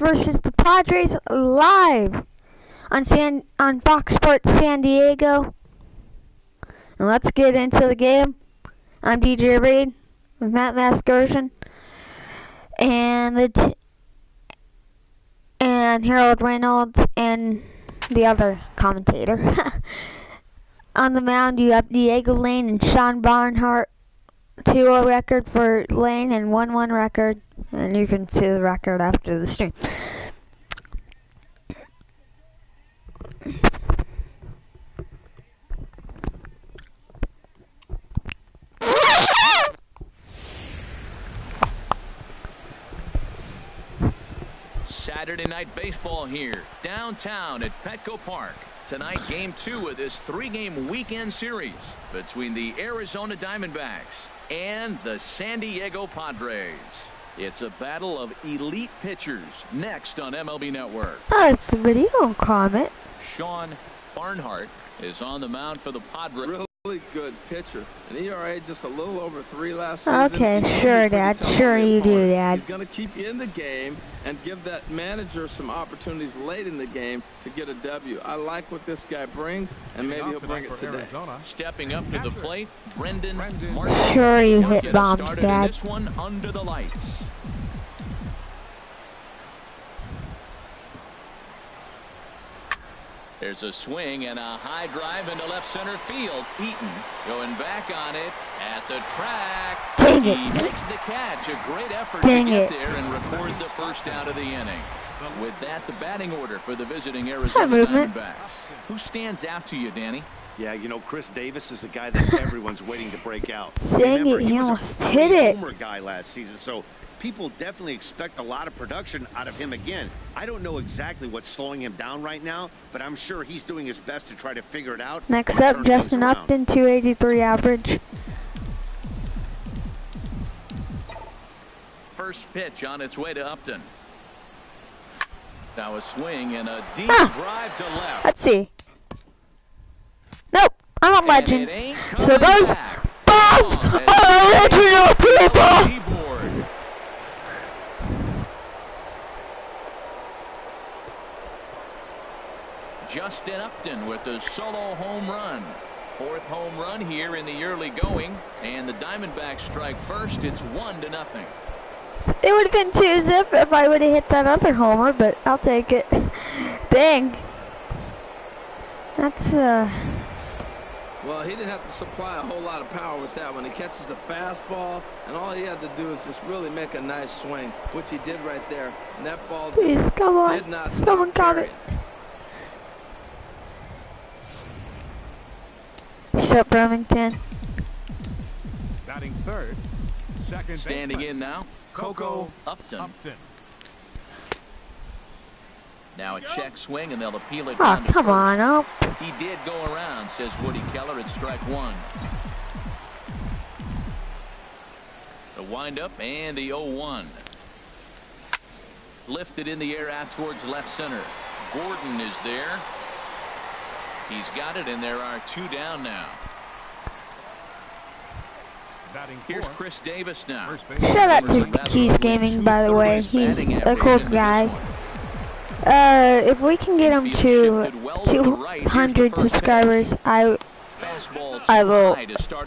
versus the Padres live on Fox Sports San Diego. And let's get into the game. I'm DJ Reed with Matt Maskerson and Harold Reynolds and the other commentator. On the mound, you have Diego Lane and Sean Barnhart. 2-0 record for Lane and 1-1 record, and you can see the record after the stream. Saturday night baseball here downtown at Petco Park. Tonight, game 2 of this 3-game weekend series between the Arizona Diamondbacks and the San Diego Padres. It's a battle of elite pitchers next on MLB Network. Oh, it's a video comment. Sean Barnhart is on the mound for the Padres. Really good pitcher. An ERA just a little over 3 last season. Okay, sure, Dad. Sure you do, Dad. He's going to keep you in the game and give that manager some opportunities late in the game to get a W. I like what this guy brings, and maybe he'll bring it today. Stepping up to the plate, Brendan Martin. Sure you hit bombs, Dad. This one under the lights. There's a swing and a high drive into left center field. Eaton going back on it at the track. Dang he it. makes the catch. A great effort Dang to get it. there and record the first out of the inning. With that, the batting order for the visiting Arizona Diamondbacks. Who stands out to you, Danny? Yeah, you know, Chris Davis is a guy that everyone's waiting to break out. Dang Remember, it, he was almost a hit it. homer guy last season, so people definitely expect a lot of production out of him again. I don't know exactly what's slowing him down right now, but I'm sure he's doing his best to try to figure it out. Next up, Justin Upton, 283 average. First pitch on its way to Upton. Now a swing and a deep drive to left. Let's see. Nope, I'm a legend. So those bombs are original people. Justin Upton with the solo home run. 4th home run here in the early going, and the Diamondbacks strike first. It's 1-0. It would have been 2-zip if I would have hit that other homer, but I'll take it. Dang. That's Well, he didn't have to supply a whole lot of power with that one. He catches the fastball, and all he had to do is just really make a nice swing, which he did right there. And that ball just please, come on. did not Someone stop got it. carrying. Shut Remington. Batting third, second Standing baseman, in now, Coco Upton. Now a check swing, and they'll appeal it Oh, down to come first. on, up. He did go around, says Woody Keller, at strike 1. The windup and the 0-1. Lifted in the air out towards left center. Gordon is there. He's got it, and there are 2 down now. batting Here's fourth, Chris Davis now. first baseman, Shout out to Keith Gaming, by the way. He's a cool guy. If we can get him to 200 subscribers, I will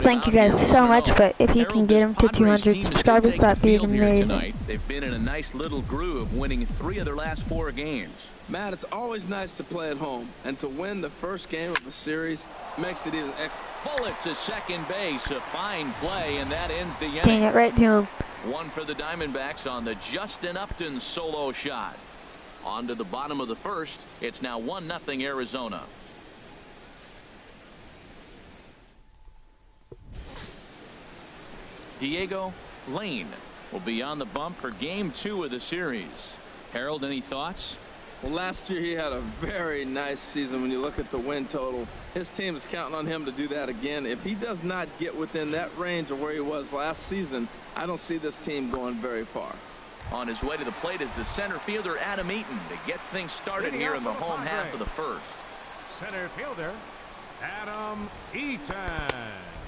thank you guys so much, but if you can get him to 200 subscribers, that'd be amazing. They've been in a nice little groove, winning 3 of their last 4 games. Matt, it's always nice to play at home, and to win the first game of a series makes it even extra. Bullet to second base, a fine play, and that ends the inning. Dang it, right to him. 1 for the Diamondbacks on the Justin Upton solo shot. On to the bottom of the first. It's now 1-0 Arizona. Diego Lane will be on the bump for game 2 of the series. Harold, any thoughts? Well, last year he had a very nice season. When you look at the win total, his team is counting on him to do that again. If he does not get within that range of where he was last season, I don't see this team going very far. On his way to the plate is the center fielder Adam Eaton to get things started here in the home half of the first. center fielder, Adam Eaton.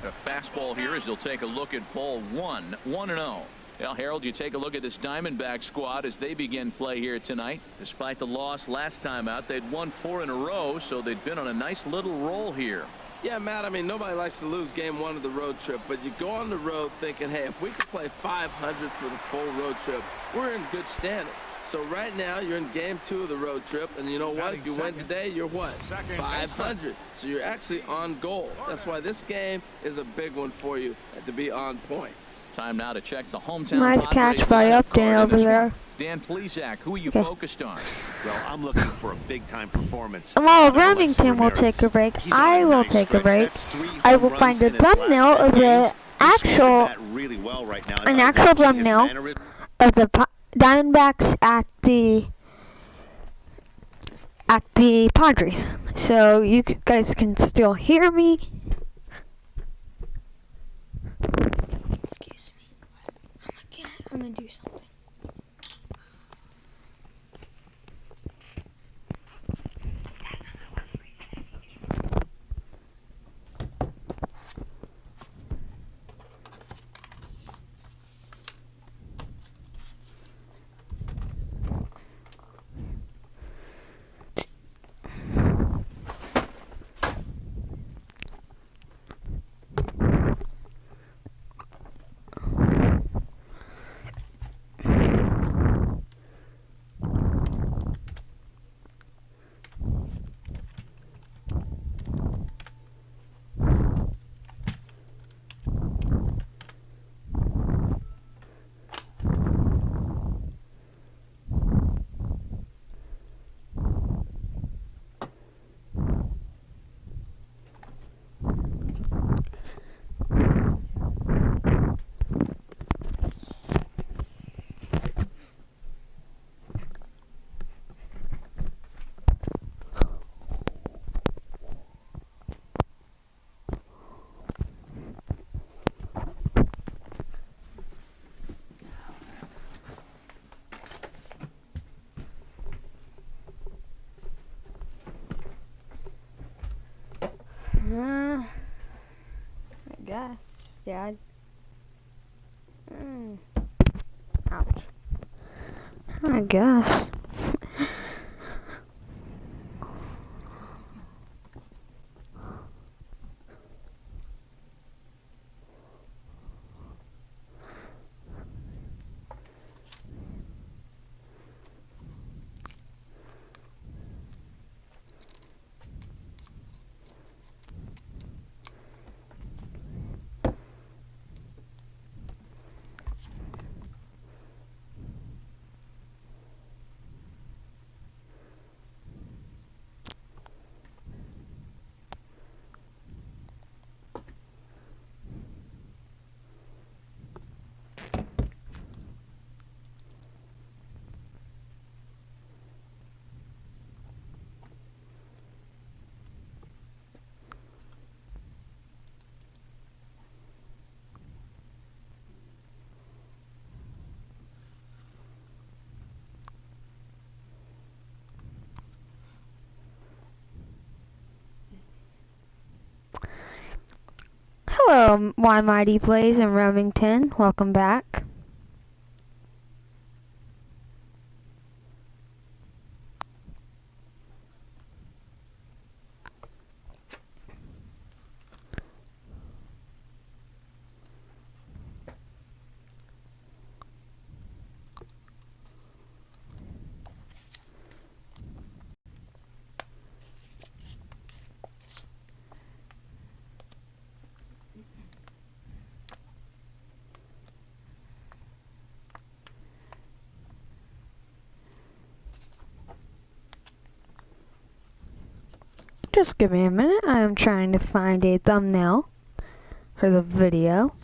A fastball here as he'll take a look at ball 1, 1-0. Well, Harold, you take a look at this Diamondback squad as they begin play here tonight. Despite the loss last time out, they'd won 4 in a row, so they'd been on a nice little roll here. Yeah, Matt, I mean, nobody likes to lose game 1 of the road trip, but you go on the road thinking, hey, if we could play 500 for the full road trip, we're in good standing. So right now, you're in game 2 of the road trip, and you know what? If you win today, you're what? 500. So you're actually on goal. That's why this game is a big one for you to be on point. Time now to check the hometown. Nice catch by Upton over there. Dan Plesac, who are you focused on? Well, I'm looking for a big-time performance. Well, Remington will take a break. I will take a break. I will find a thumbnail of the actual, an actual thumbnail of the Diamondbacks at the Padres, so you guys can still hear me. Excuse me. I'm gonna do something. I guess, Dad. Ouch. I guess. Hello, Why Mighty Plays in Remington. Welcome back. Just give me a minute. I am trying to find a thumbnail for the video.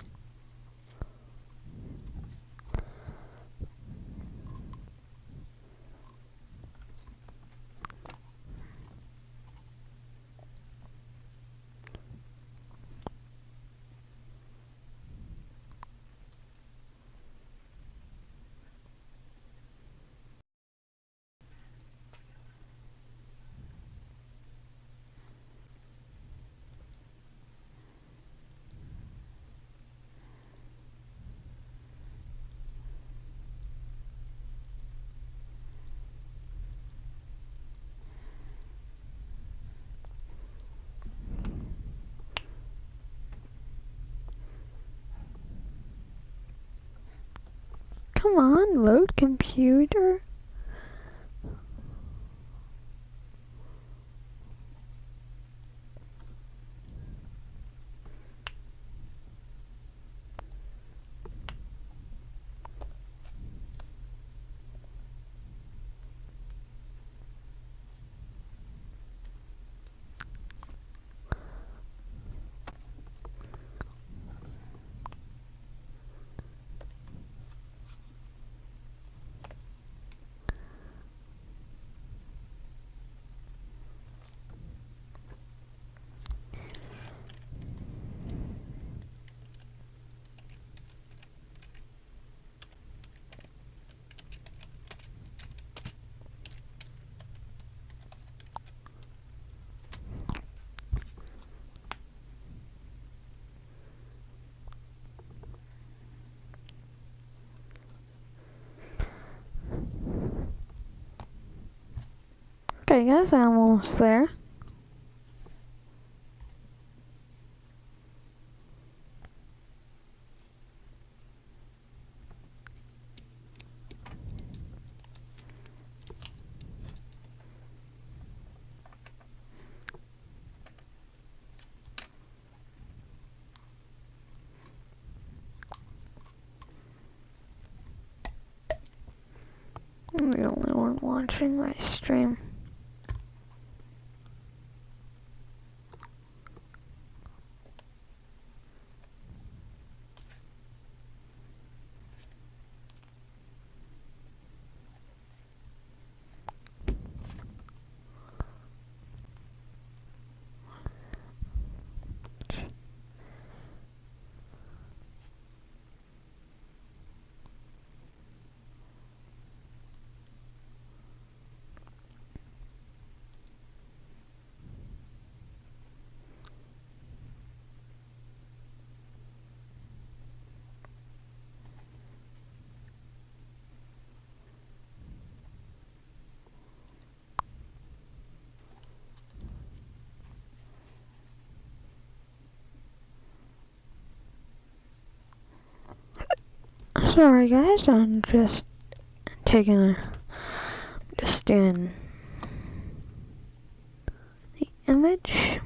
come on, load computer. Okay, guys, I'm almost there. I'm the only one watching my stream. Sorry guys, I'm just taking just in the image.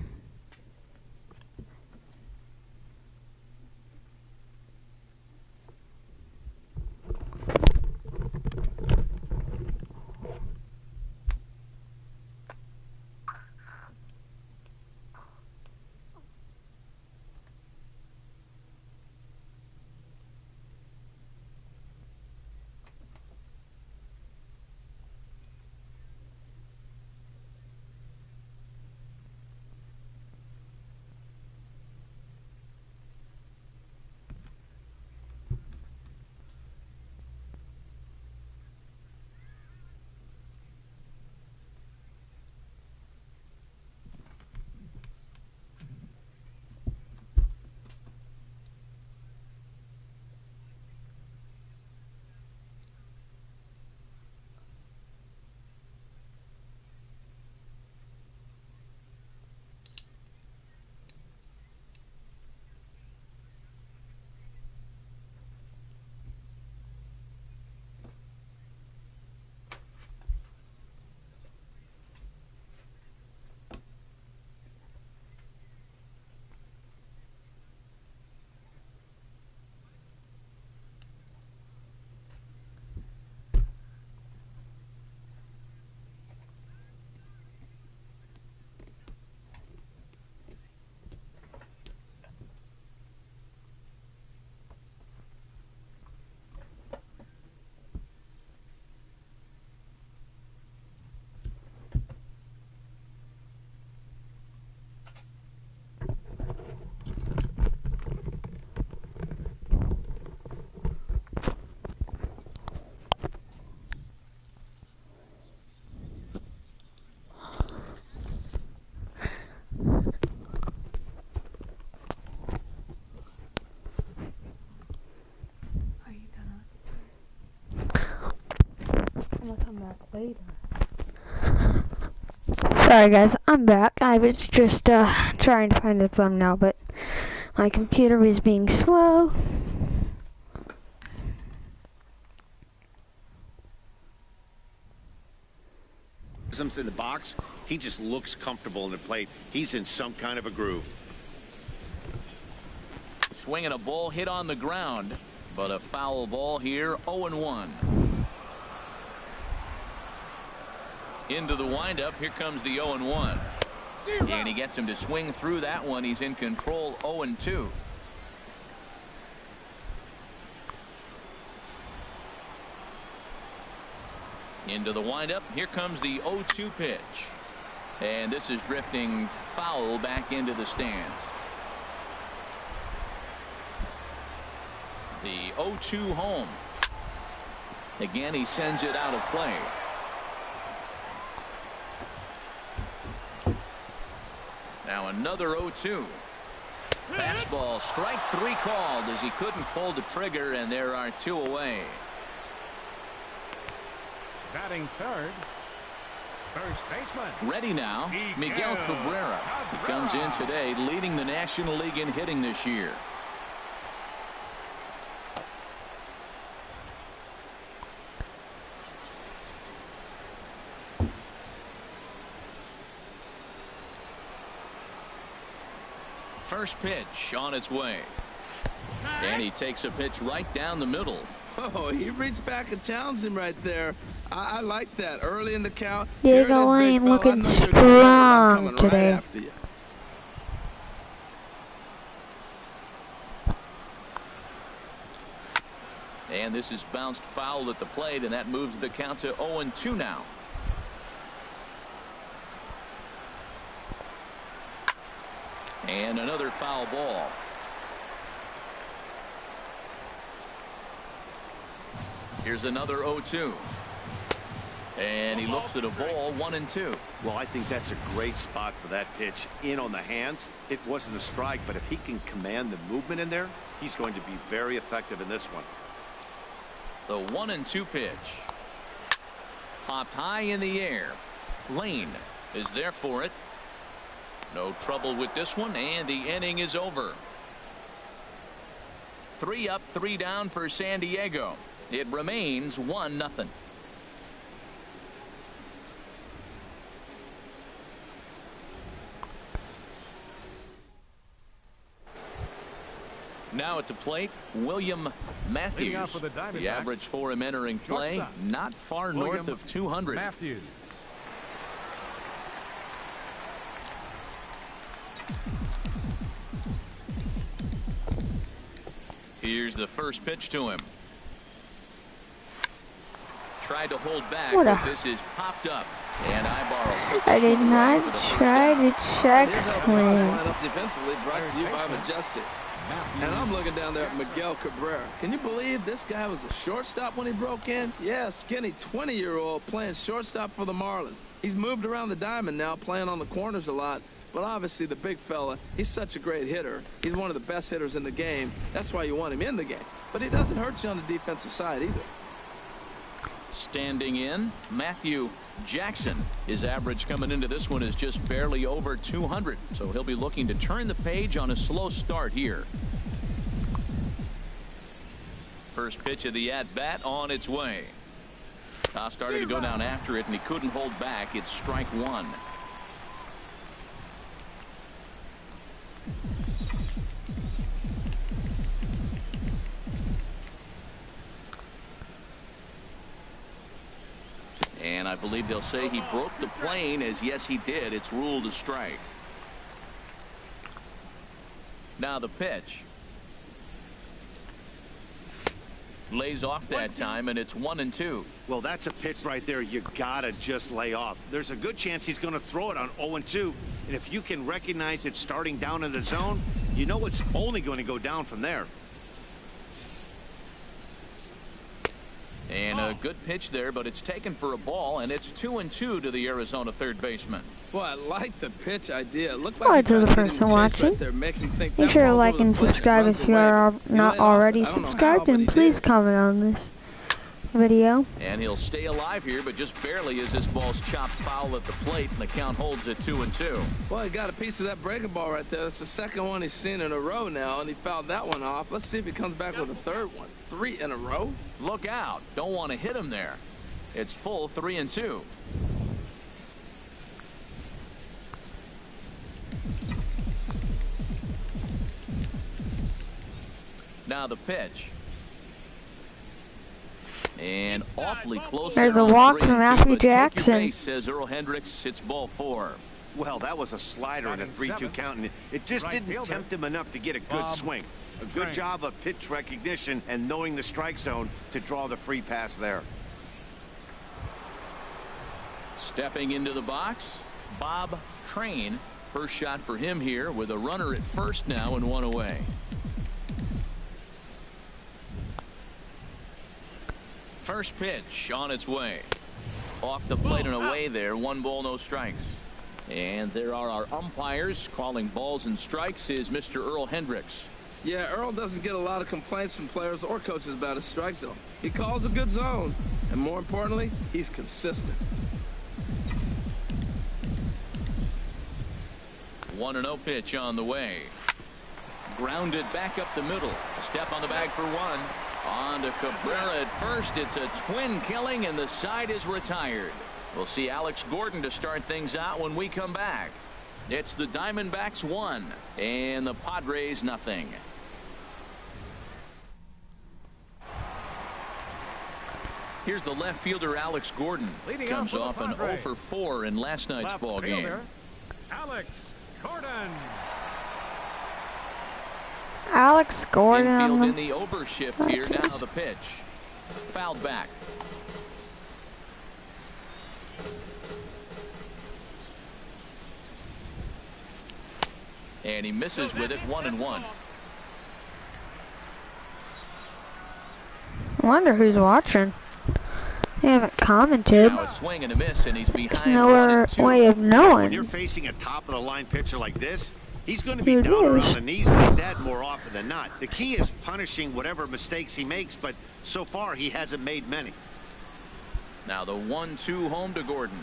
Later. Sorry guys, I'm back. I was just trying to find a thumbnail, but my computer was being slow. in the box, he just looks comfortable in the plate. He's in some kind of a groove. Swinging a ball hit on the ground, but a foul ball here. 0-1. Into the windup. Here comes the 0-1. And he gets him to swing through that one. He's in control. 0-2. Into the windup. Here comes the 0-2 pitch. And this is drifting foul back into the stands. The 0-2 home. Again, he sends it out of play. Now another 0-2. Fastball, strike 3 called as he couldn't pull the trigger, and there are 2 away. Batting third, first baseman. Ready now, Miguel Cabrera. He comes in today leading the National League in hitting this year. First pitch on its way. And he takes a pitch right down the middle. Oh, he reached back and challenged him right there. I like that. Early in the count. Diego Lane looking strong today. And this is bounced foul at the plate, and that moves the count to 0-2 now. And another foul ball. Here's another 0-2. And he looks at a ball. 1-2. Well, I think that's a great spot for that pitch. In on the hands. It wasn't a strike, but if he can command the movement in there, he's going to be very effective in this one. The 1-2 pitch. Popped high in the air. Lane is there for it. No trouble with this one, and the inning is over. 3 up, 3 down for San Diego. It remains 1-0. Now at the plate, William Matthews. The average for him entering play, not far north of 200. Matthews. Here's the first pitch to him. Tried to hold back, but this is popped up. And I did not try to check swing. Defensively brought to you by Majestic. And I'm looking down there at Miguel Cabrera. Can you believe this guy was a shortstop when he broke in? Yeah, skinny 20-year-old playing shortstop for the Marlins. He's moved around the diamond now, playing on the corners a lot. But obviously the big fella, he's such a great hitter. He's one of the best hitters in the game. That's why you want him in the game. But he doesn't hurt you on the defensive side either. Standing in, Matthew Jackson. His average coming into this one is just barely over 200. So he'll be looking to turn the page on a slow start here. First pitch of the at-bat on its way. Started to go down after it, and he couldn't hold back. It's strike 1. And I believe they'll say he broke the plane, as yes he did. It's ruled a strike. Now the pitch. Lays off that time, and it's 1-2. Well, that's a pitch right there you gotta just lay off. There's a good chance he's going to throw it on 0-2, and if you can recognize it starting down in the zone, you know it's only going to go down from there. And a good pitch there, but it's taken for a ball, and it's 2-2 to the Arizona third baseman. Well, I like the pitch idea. It looked Hello like to the person watching. Make sure to like and subscribe if you are not already subscribed, and please comment on this video. And he'll stay alive here, but just barely as this ball's chopped foul at the plate, and the count holds at 2-2. Well, he got a piece of that breaking ball right there. That's the second one he's seen in a row now, and he fouled that one off. Let's see if he comes back with a third one. 3 in a row. Look out. Don't want to hit him there. It's full 3-2. Now the pitch. And awfully close. There's a walk from Matthew Jackson. Base, says Earl Hendricks. It's ball 4. Well, that was a slider in a 3-2 count, and it just didn't tempt him enough to get a good swing. A good job of pitch recognition and knowing the strike zone to draw the free pass there. Stepping into the box, Bob Train. First shot for him here with a runner at first now and 1 away. First pitch on its way. Off the plate and away there. 1 ball, no strikes. And there are our umpires calling balls and strikes is Mr. Earl Hendricks. Yeah, Earl doesn't get a lot of complaints from players or coaches about his strike zone. He calls a good zone. And more importantly, he's consistent. 1-0 pitch on the way. Grounded back up the middle. A step on the bag for 1. On to Cabrera at first. It's a twin killing and the side is retired. We'll see Alex Gordon to start things out when we come back. It's the Diamondbacks 1 and the Padres nothing. Here's the left fielder Alex Gordon. Comes off an 0 for 4 in last night's ball game. Alex Gordon. Alex Gordon. Infield in the over shift here. Now the pitch. Fouled back. And he misses with it. 1-1. I wonder who's watching. They haven't commented. Now a swing and a miss, and he's behind. There's no way of knowing. When you're facing a top-of-the-line pitcher like this, he's going to be down around the knees like that more often than not. The key is punishing whatever mistakes he makes, but so far he hasn't made many. Now the 1-2 home to Gordon.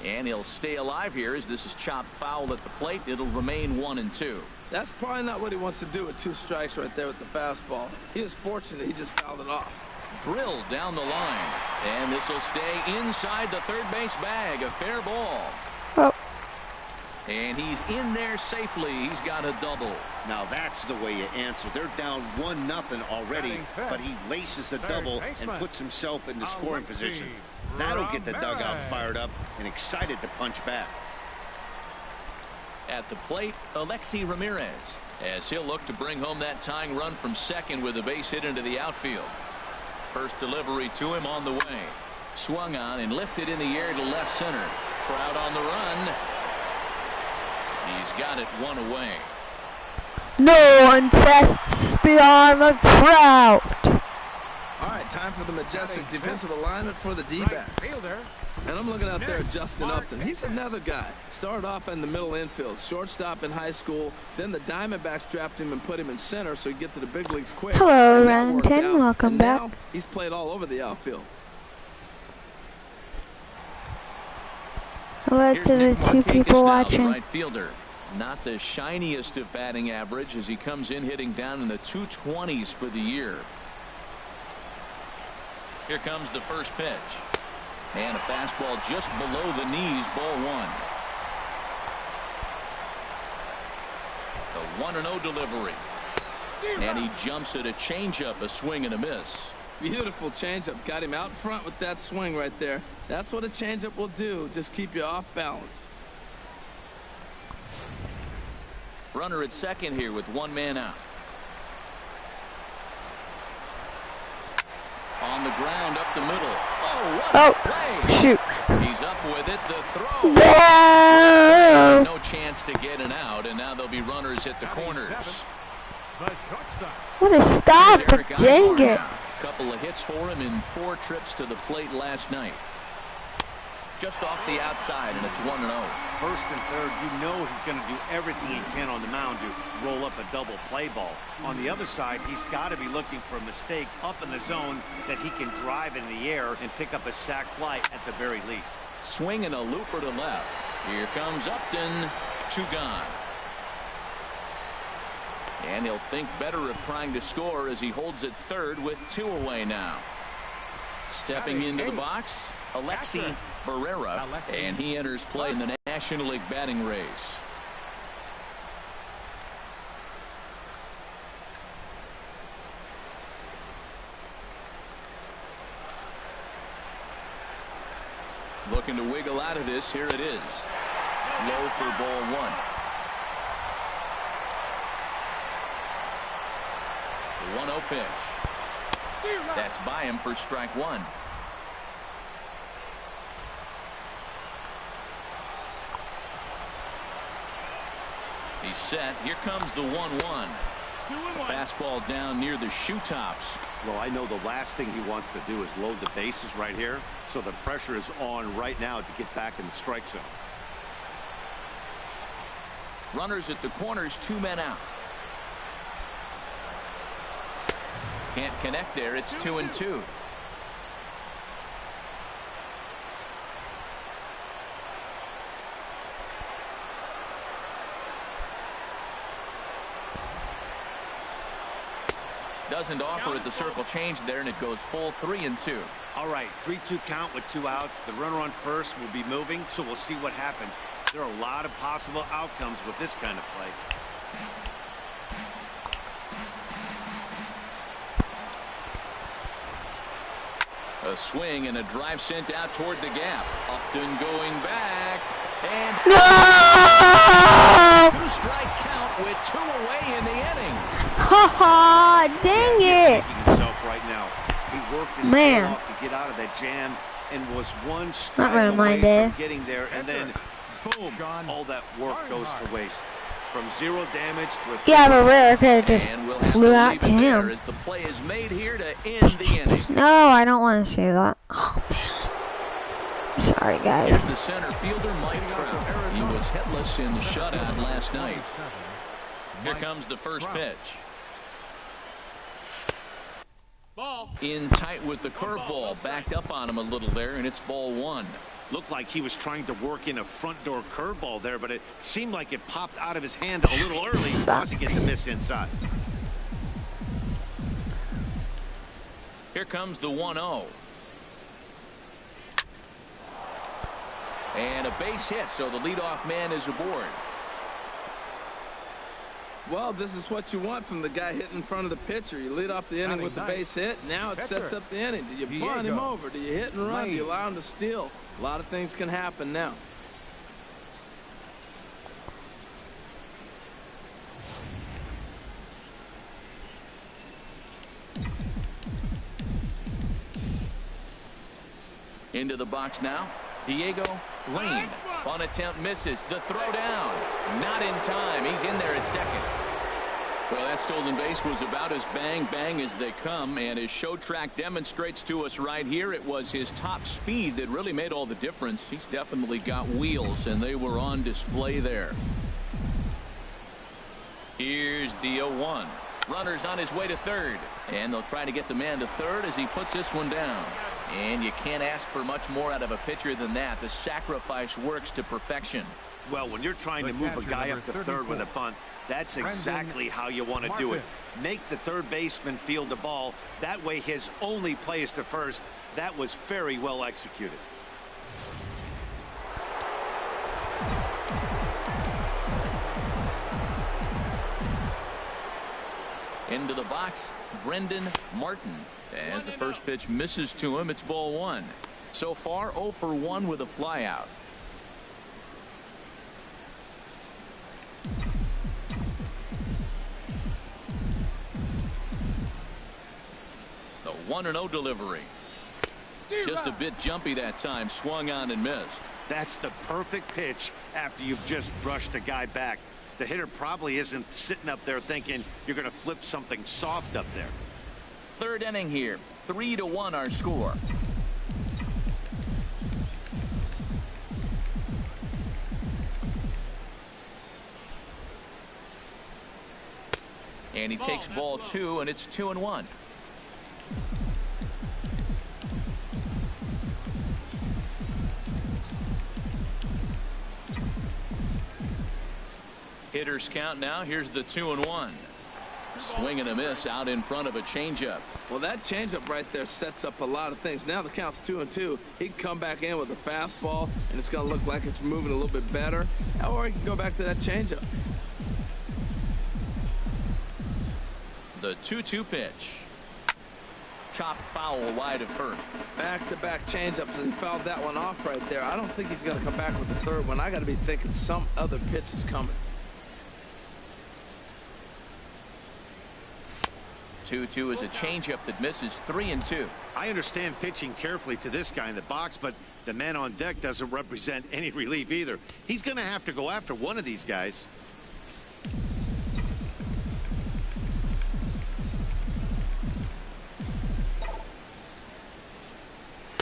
And he'll stay alive here as this is chopped foul at the plate. It'll remain 1-2. That's probably not what he wants to do with 2 strikes right there with the fastball. He is fortunate he just fouled it off. Drilled down the line. And this will stay inside the third base bag. A fair ball. Oh. And he's in there safely. He's got a double. Now that's the way you answer. They're down 1-0 already, but he laces the double and puts himself in the scoring position. That'll get the dugout fired up and excited to punch back. At the plate, Alexi Ramirez, as he'll look to bring home that tying run from second with a base hit into the outfield. First delivery to him on the way. Swung on and lifted in the air to left center. Trout on the run. He's got it 1 away. No one tests the arm of Trout. All right, time for the majestic defensive alignment for the D-backs. And I'm looking out there at Justin Upton. He's another guy. Started off in the middle infield, shortstop in high school. Then the Diamondbacks drafted him and put him in center so he'd get to the big leagues quick. Hello, Remington. Welcome back. Now he's played all over the outfield. Hello to the 2 people watching. Right fielder. Not the shiniest of batting average as he comes in hitting down in the 220s for the year. Here comes the first pitch. And a fastball just below the knees, ball 1. The 1-0 delivery. And he jumps at a changeup, a swing and a miss. Beautiful changeup. Got him out front with that swing right there. That's what a changeup will do. Just keep you off balance. Runner at second here with 1 man out. On the ground up the middle. Oh, what a play. Shoot. He's up with it. The throw. No. No chance to get an out, and now there'll be runners at the corners. What a stop, but dang it. Couple of hits for him in 4 trips to the plate last night. Just off the outside, and it's 1-0. First and third, you know he's going to do everything he can on the mound to roll up a double play ball. On the other side, he's got to be looking for a mistake up in the zone that he can drive in the air and pick up a sac fly at the very least. Swing and a looper to left. Here comes Upton. 2 gone. And he'll think better of trying to score as he holds it third with 2 away now. Stepping into the box, Alexi Barrera, and he enters play in the National League batting race. Looking to wiggle out of this. Here it is. Low for ball one. The 1-0 pitch. That's by him for strike one. He's set. Here comes the 1-1. Fastball down near the shoe tops. Well, I know the last thing he wants to do is load the bases right here, so the pressure is on right now to get back in the strike zone. Runners at the corners, 2 men out. Can't connect there. It's 2-2. Doesn't offer at the circle change there, and it goes full 3-2. All right, 3-2 count with 2 outs. The runner on first will be moving, so we'll see what happens. There are a lot of possible outcomes with this kind of play. A swing and a drive sent out toward the gap. Upton going back. And No! 2-strike count with 2 away in the inning. Ha ha! Dang it! He's himself right now. He worked his tail off to get out of that jam and was 1 strike away from getting there, and then boom, all that work goes to waste. From 0 damage to a Yeah, but Rare could have just flew out to him. As the play is made here to end the inning. No, I don't want to say that. Oh man. I'm sorry, guys. Here's the center fielder, Mike Trout. He was hitless in the shutout last night. Here comes the first pitch. In tight with the curveball, backed up on him a little there, and it's ball 1. Looked like he was trying to work in a front door curveball there, but it seemed like it popped out of his hand a little early, causing it to miss inside. Here comes the 1-0. And a base hit, so the leadoff man is aboard. Well, this is what you want from the guy hitting in front of the pitcher. You lead off the inning with the base hit. Now it sets up the inning. Do you bunt him over? Do you hit and run? Do you allow him to steal? A lot of things can happen now. Into the box now. Diego Lane. On attempt misses. The throw down. Not in time. He's in there at second. Well, that stolen base was about as bang as they come, and his show track demonstrates to us right here it was his top speed that really made all the difference. He's definitely got wheels, and they were on display there. Here's the 0-1. Runner's on his way to third, and they'll try to get the man to third as he puts this one down. And you can't ask for much more out of a pitcher than that. The sacrifice works to perfection. Well, when you're trying to move a guy up to third with a bunt, that's exactly how you want to do it. Make the third baseman field the ball. That way his only play is to first. That was very well executed. Into the box, Brendan Martin. As the first pitch misses to him, it's ball 1. So far, 0 for 1 with a flyout. The 1-0 delivery. Just a bit jumpy that time. Swung on and missed. That's the perfect pitch after you've just brushed a guy back. The hitter probably isn't sitting up there thinking you're going to flip something soft up there. Third inning here. 3-1 our score. And he takes ball 2, and it's 2-1. Hitters count now. Here's the 2-1. Swing and a miss out in front of a changeup. Well, that changeup right there sets up a lot of things. Now the count's 2-2. He can come back in with a fastball, and it's going to look like it's moving a little bit better. Or he can go back to that changeup. The 2-2 pitch. chopped foul wide of first. Back-to-back changeups, and he fouled that one off right there. I don't think he's going to come back with the third one. I got to be thinking some other pitch is coming. 2-2 is a changeup that misses 3-2. I understand pitching carefully to this guy in the box, but the man on deck doesn't represent any relief either. He's going to have to go after one of these guys.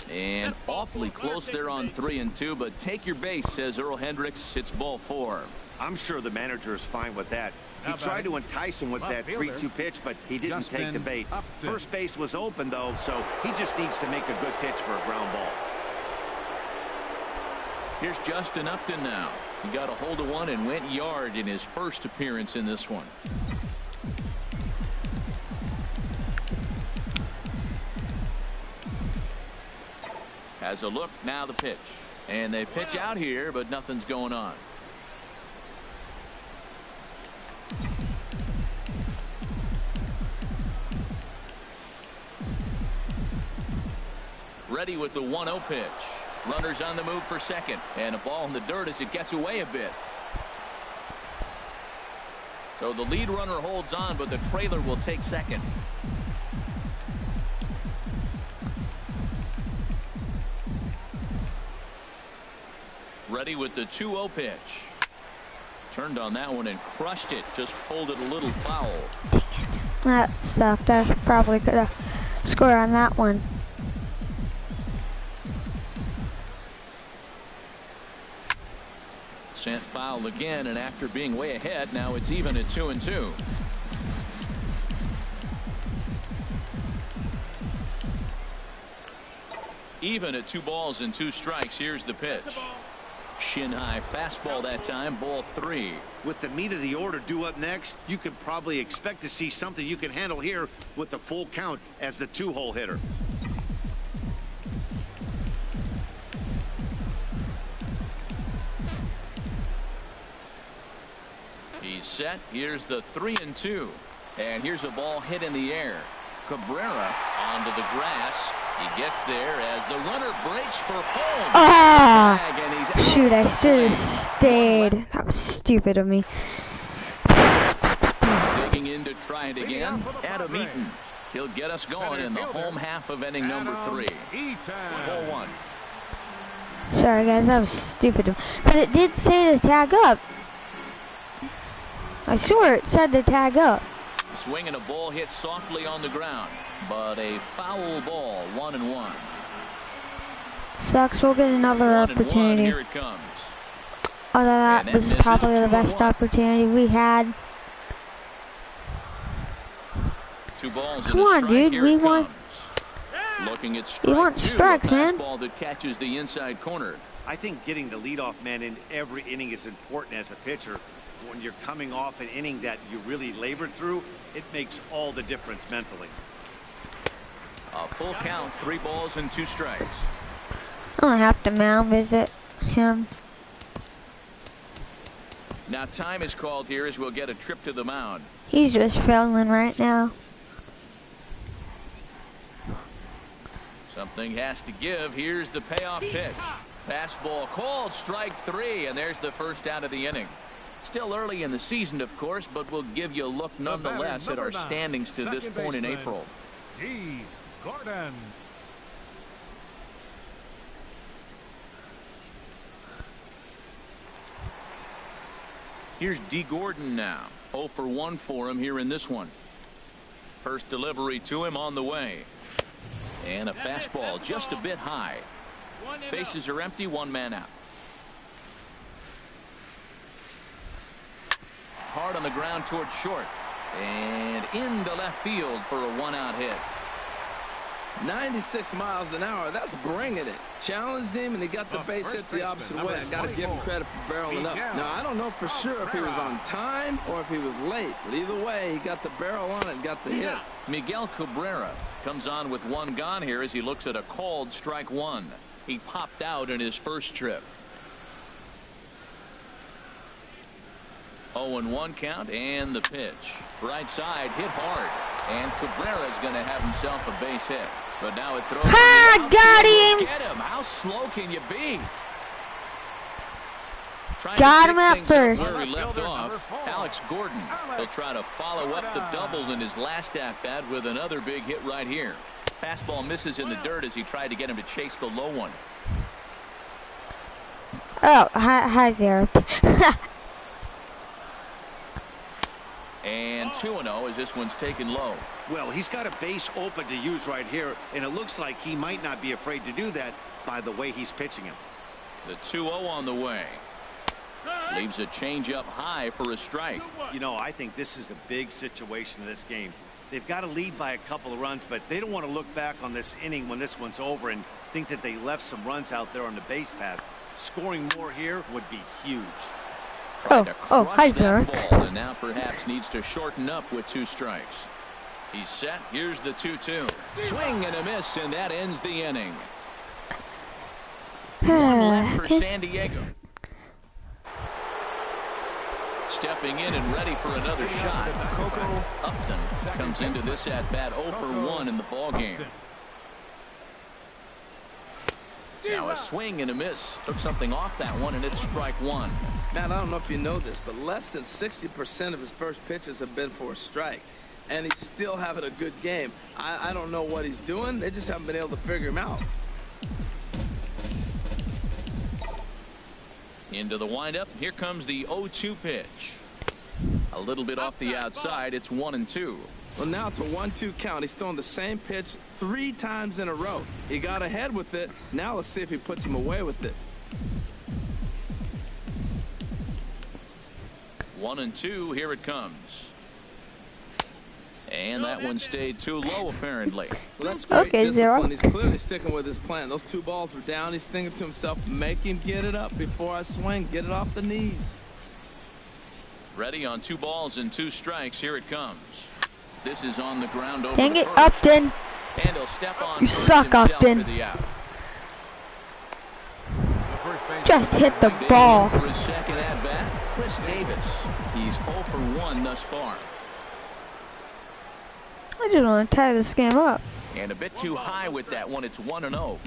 And awfully close there on 3-2, but take your base, says Earl Hendricks. It's ball 4. I'm sure the manager is fine with that. He tried to entice him with that 3-2 pitch, but he didn't take the bait. First base was open, though, so he just needs to make a good pitch for a ground ball. Here's Justin Upton now. He got a hold of one and went yard in his first appearance in this one. Has a look, now the pitch. And they pitch out here, but nothing's going on. Ready with the 1-0 pitch. Runners on the move for second. And a ball in the dirt as it gets away a bit. So the lead runner holds on, but the trailer will take second. Ready with the 2-0 pitch. Turned on that one and crushed it. Just pulled it a little foul. Dang it. That stuffed. I probably could have scored on that one. Sent foul again, and after being way ahead, now it's even at 2-2. Even at 2 balls and 2 strikes. Here's the pitch. Shin high fastball that time, ball 3. With the meat of the order due up next, you could probably expect to see something you can handle here with the full count as the 2-hole hitter. He's set. Here's the 3-2. And here's a ball hit in the air. Cabrera onto the grass. He gets there as the runner breaks for home. Ah! Shoot, I should have stayed. That was stupid of me. Digging in to try it again. Adam Eaton. He'll get us going in the home half of inning number 3. Ball 1. Sorry, guys, that was stupid. But it did say to tag up. I swear it said to tag up. Swinging a ball hit softly on the ground, but a foul ball. 1-1. Sucks. We'll get another opportunity. Here it comes. Oh, that was probably the best opportunity we had. 2 balls. Come on, dude. We want. Looking at We want strikes, man. Fastball that catches the inside corner. I think getting the leadoff man in every inning is important as a pitcher. When you're coming off an inning that you really labored through, it makes all the difference mentally. A full count, 3 balls and 2 strikes. I'm gonna have to mound visit him. Now time is called here as we'll get a trip to the mound. He's just failing right now. Something has to give. Here's the payoff pitch. Fastball called, strike 3, and there's the first out of the inning. Still early in the season, of course, but we'll give you a look nonetheless at our standings to this point in April. Gordon. Here's D. Gordon now. 0 for 1 for him here in this one. First delivery to him on the way. And a fastball just a bit high. Bases are empty, 1 man out. Hard on the ground towards short. And into left field for a 1-out hit. 96 miles an hour. That's bringing it. Challenged him, and he got the base hit the opposite way. I got to give him credit for barreling up. Now, I don't know for sure if he was on time or if he was late. But either way, he got the barrel on it and got the hit. Miguel Cabrera comes on with 1 gone here as he looks at a called strike 1. He popped out in his first trip. 0-1 count and the pitch. Right side hit hard. And Cabrera's going to have himself a base hit. But now it throws. Ha! Got him! Get him. How slow can you be? Got him at first. Where he left off, Alex Gordon. He'll try to follow up the double in his last at-bat with another big hit right here. Fastball misses in the dirt as he tried to get him to chase the low one. Oh, hi there. And 2-0 as this one's taken low. Well, he's got a base open to use right here, and it looks like he might not be afraid to do that by the way he's pitching him. The 2-0 on the way. Leaves a changeup high for a strike. You know, I think this is a big situation in this game. They've got to lead by a couple of runs, but they don't want to look back on this inning when this one's over and think that they left some runs out there on the base path. Scoring more here would be huge. Hi, sir. And now perhaps needs to shorten up with 2 strikes. He's set. Here's the 2-2. Swing and a miss, and that ends the inning. 1 left for San Diego. Stepping in and ready for another shot. Upton comes into this at-bat 0 for 1 in the ballgame. Now a swing and a miss. Took something off that one, and it's strike 1. Matt, I don't know if you know this, but less than 60% of his first pitches have been for a strike. And he's still having a good game. I don't know what he's doing. They just haven't been able to figure him out. Into the windup. Here comes the 0-2 pitch. A little bit off the outside. It's 1-2. Well, now it's a 1-2 count. He's throwing the same pitch 3 times in a row. He got ahead with it. Now let's see if he puts him away with it. 1-2. Here it comes. And that one stayed too low, apparently. Well, that's great Okay, discipline. 0. He's clearly sticking with his plan. Those 2 balls were down. He's thinking to himself, make him get it up before I swing. Get it off the knees. Ready on 2 balls and 2 strikes. Here it comes. This is on the ground over Dang the it, first. Upton. And he'll step on You first suck, himself Upton. for the out. Just hit the ball. For his second at bat, Chris Davis. He's 0 for 1 thus far. I just want to tie this game up. And a bit too high with that one. It's 1-0.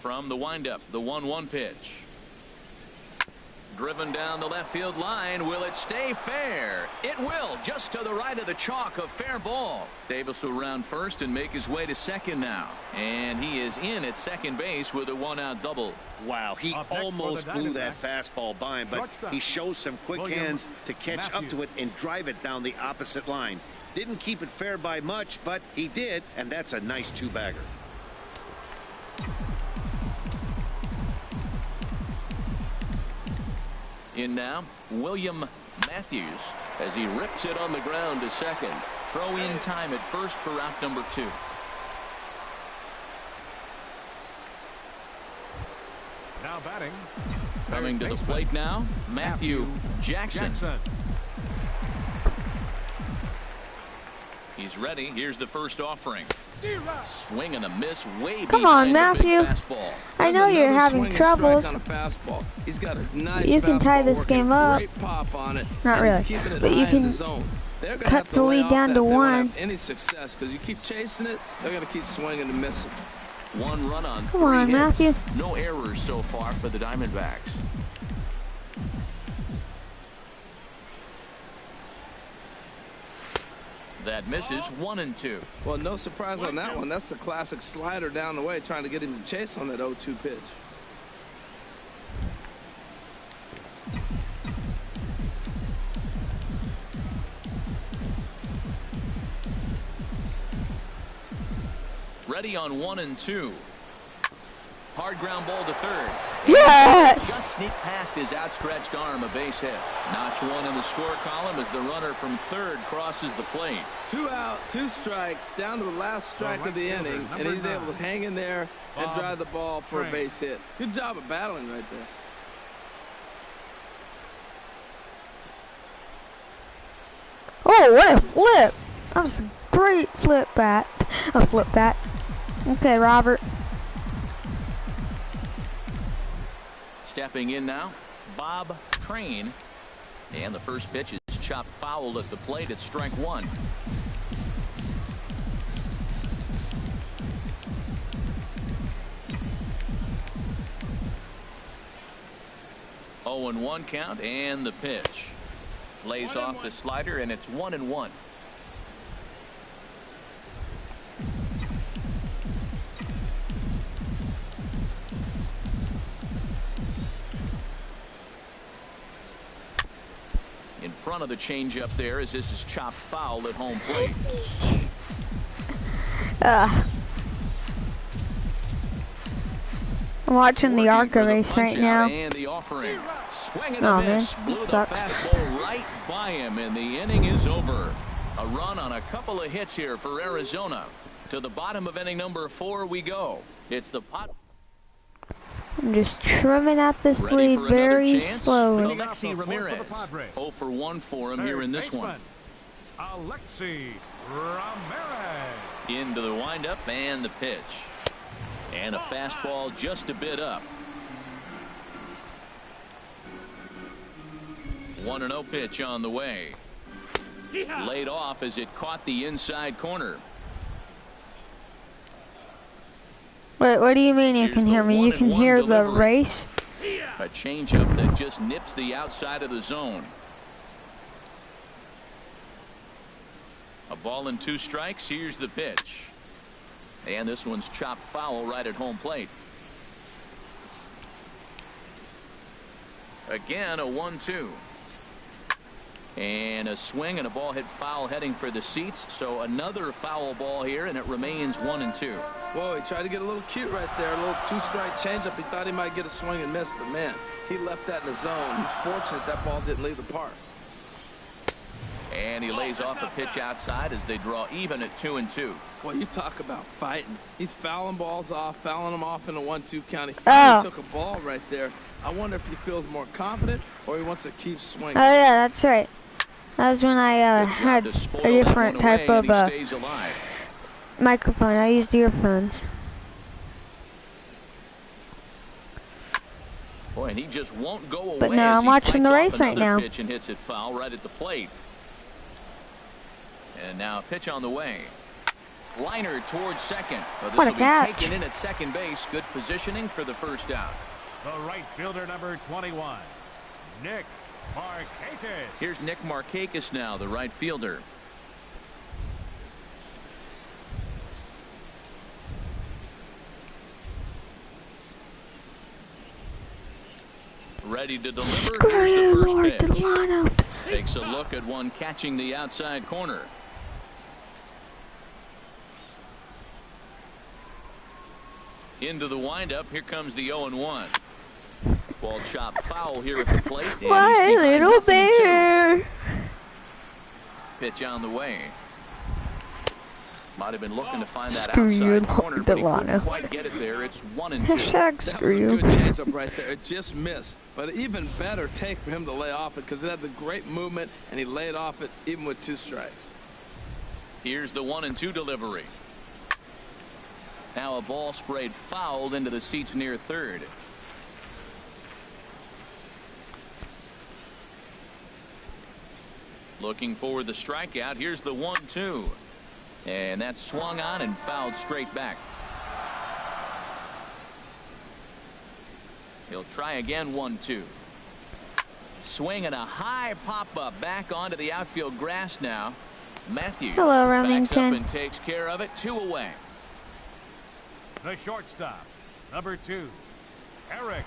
From the windup, the 1-1 pitch. Driven down the left field line. Will it stay fair? It will. Just to the right of the chalk, a fair ball. Davis will round first and make his way to second now. And he is in at second base with a 1-out double. Wow, he almost blew that fastball by him, but he shows some quick hands to catch up to it and drive it down the opposite line. Didn't keep it fair by much, but he did, and that's a nice 2-bagger. In now, William Matthews as he rips it on the ground to second. Throw in time at first for out number 2. Now batting. Coming to the plate now, Matthew Jackson. He's ready. Here's the first offering. Swing and a miss way Come on, behind the big Matthew. fastball. I know you're having troubles. On a fastball. He's got a nice You can tie this game up. Great pop on it. Not really, but you can cut the lead down to 1. Any success because you keep chasing it, they're going to keep swinging and missing. 1 run on 3 Come on, hits. Matthew. No errors so far for the Diamondbacks. That misses 1-2. Well, no surprise on that one. That's the classic slider down the way, trying to get him to chase on that 0-2 pitch. Ready on 1-2. Hard ground ball to third. Yes! Just sneak past his outstretched arm, a base hit. Notch 1 in the score column as the runner from third crosses the plate. 2 out, 2 strikes, down to the last strike of the inning, and he's able to hang in there and drive the ball for a base hit. Good job of battling right there. Oh, what a flip! That was a great flip bat. A flip bat. Okay, Robert. Stepping in now, Bob Train. And the first pitch is chopped foul at the plate. It's strike one. 0-1 count, and the pitch. Lays off the slider, and it's 1-1. In front of the changeup there, as this is chopped foul at home plate. I'm watching the ARCA race right now. And the offering. Swing and Oh a miss. man, Blew it the sucks. fastball right by him, and the inning is over. A run on a couple of hits here for Arizona. To the bottom of inning number 4 we go. It's the pot. I'm just trimming out this Ready lead for another very chance? slowly. Alexi Ramirez. 0 for 1 for him here in this one. Alexi Ramirez. Into the windup and the pitch. And a fastball just a bit up. 1-0 pitch on the way. Laid off as it caught the inside corner. Wait, what do you mean you Here's can the hear me? You can 1-1 hear the delivery. race? A changeup that just nips the outside of the zone. A ball and 2 strikes. Here's the pitch. And this one's chopped foul right at home plate. Again, a 1-2. And a swing and a ball hit foul heading for the seats. So another foul ball here, and it remains 1-2. Whoa, he tried to get a little cute right there. A little 2-strike changeup. He thought he might get a swing and miss, but man, he left that in the zone. He's fortunate that ball didn't leave the park. And he lays off a pitch outside as they draw even at 2-2. Well, you talk about fighting. He's fouling balls off, fouling them off in a 1-2 count. He Oh. took a ball right there. I wonder if he feels more confident or he wants to keep swinging. Oh yeah, that's right. That was when I Good job had to spoil a that different one type away, of and he stays alive. microphone. I used earphones. Boy, and he just won't go away. But now as I'm he watching the fights race off right another now. pitch and hits it foul right at the plate. And now a pitch on the way. Liner towards second. But this What a will be catch. taken in at second base. Good positioning for the first out. The right fielder, number 21, Nick Markakis. Here's Nick Markakis now, the right fielder. Ready to deliver. Good Here's the Lord, first pitch. Delano. Takes a look at one catching the outside corner. Into the windup. Here comes the 0-1. Ball chopped foul here at the plate. and he's My behind little 0-2. bear. Pitch on the way. Might have been looking to find that Screw you, outside corner, but he Delano. couldn't quite get it there. It's 1-2. Hashtag That was screw a you. good changeup right there. It just missed. But even better take for him to lay off it because it had the great movement, and he laid off it even with 2 strikes. Here's the 1-2 delivery. Now a ball sprayed fouled into the seats near third. Looking for the strikeout. Here's the 1-2. And that's swung on and fouled straight back. He'll try again. 1-2. Swing and a high pop-up back onto the outfield grass now. Matthews Hello, backs up Remington. and takes care of it. 2 away. The shortstop, number 2, Eric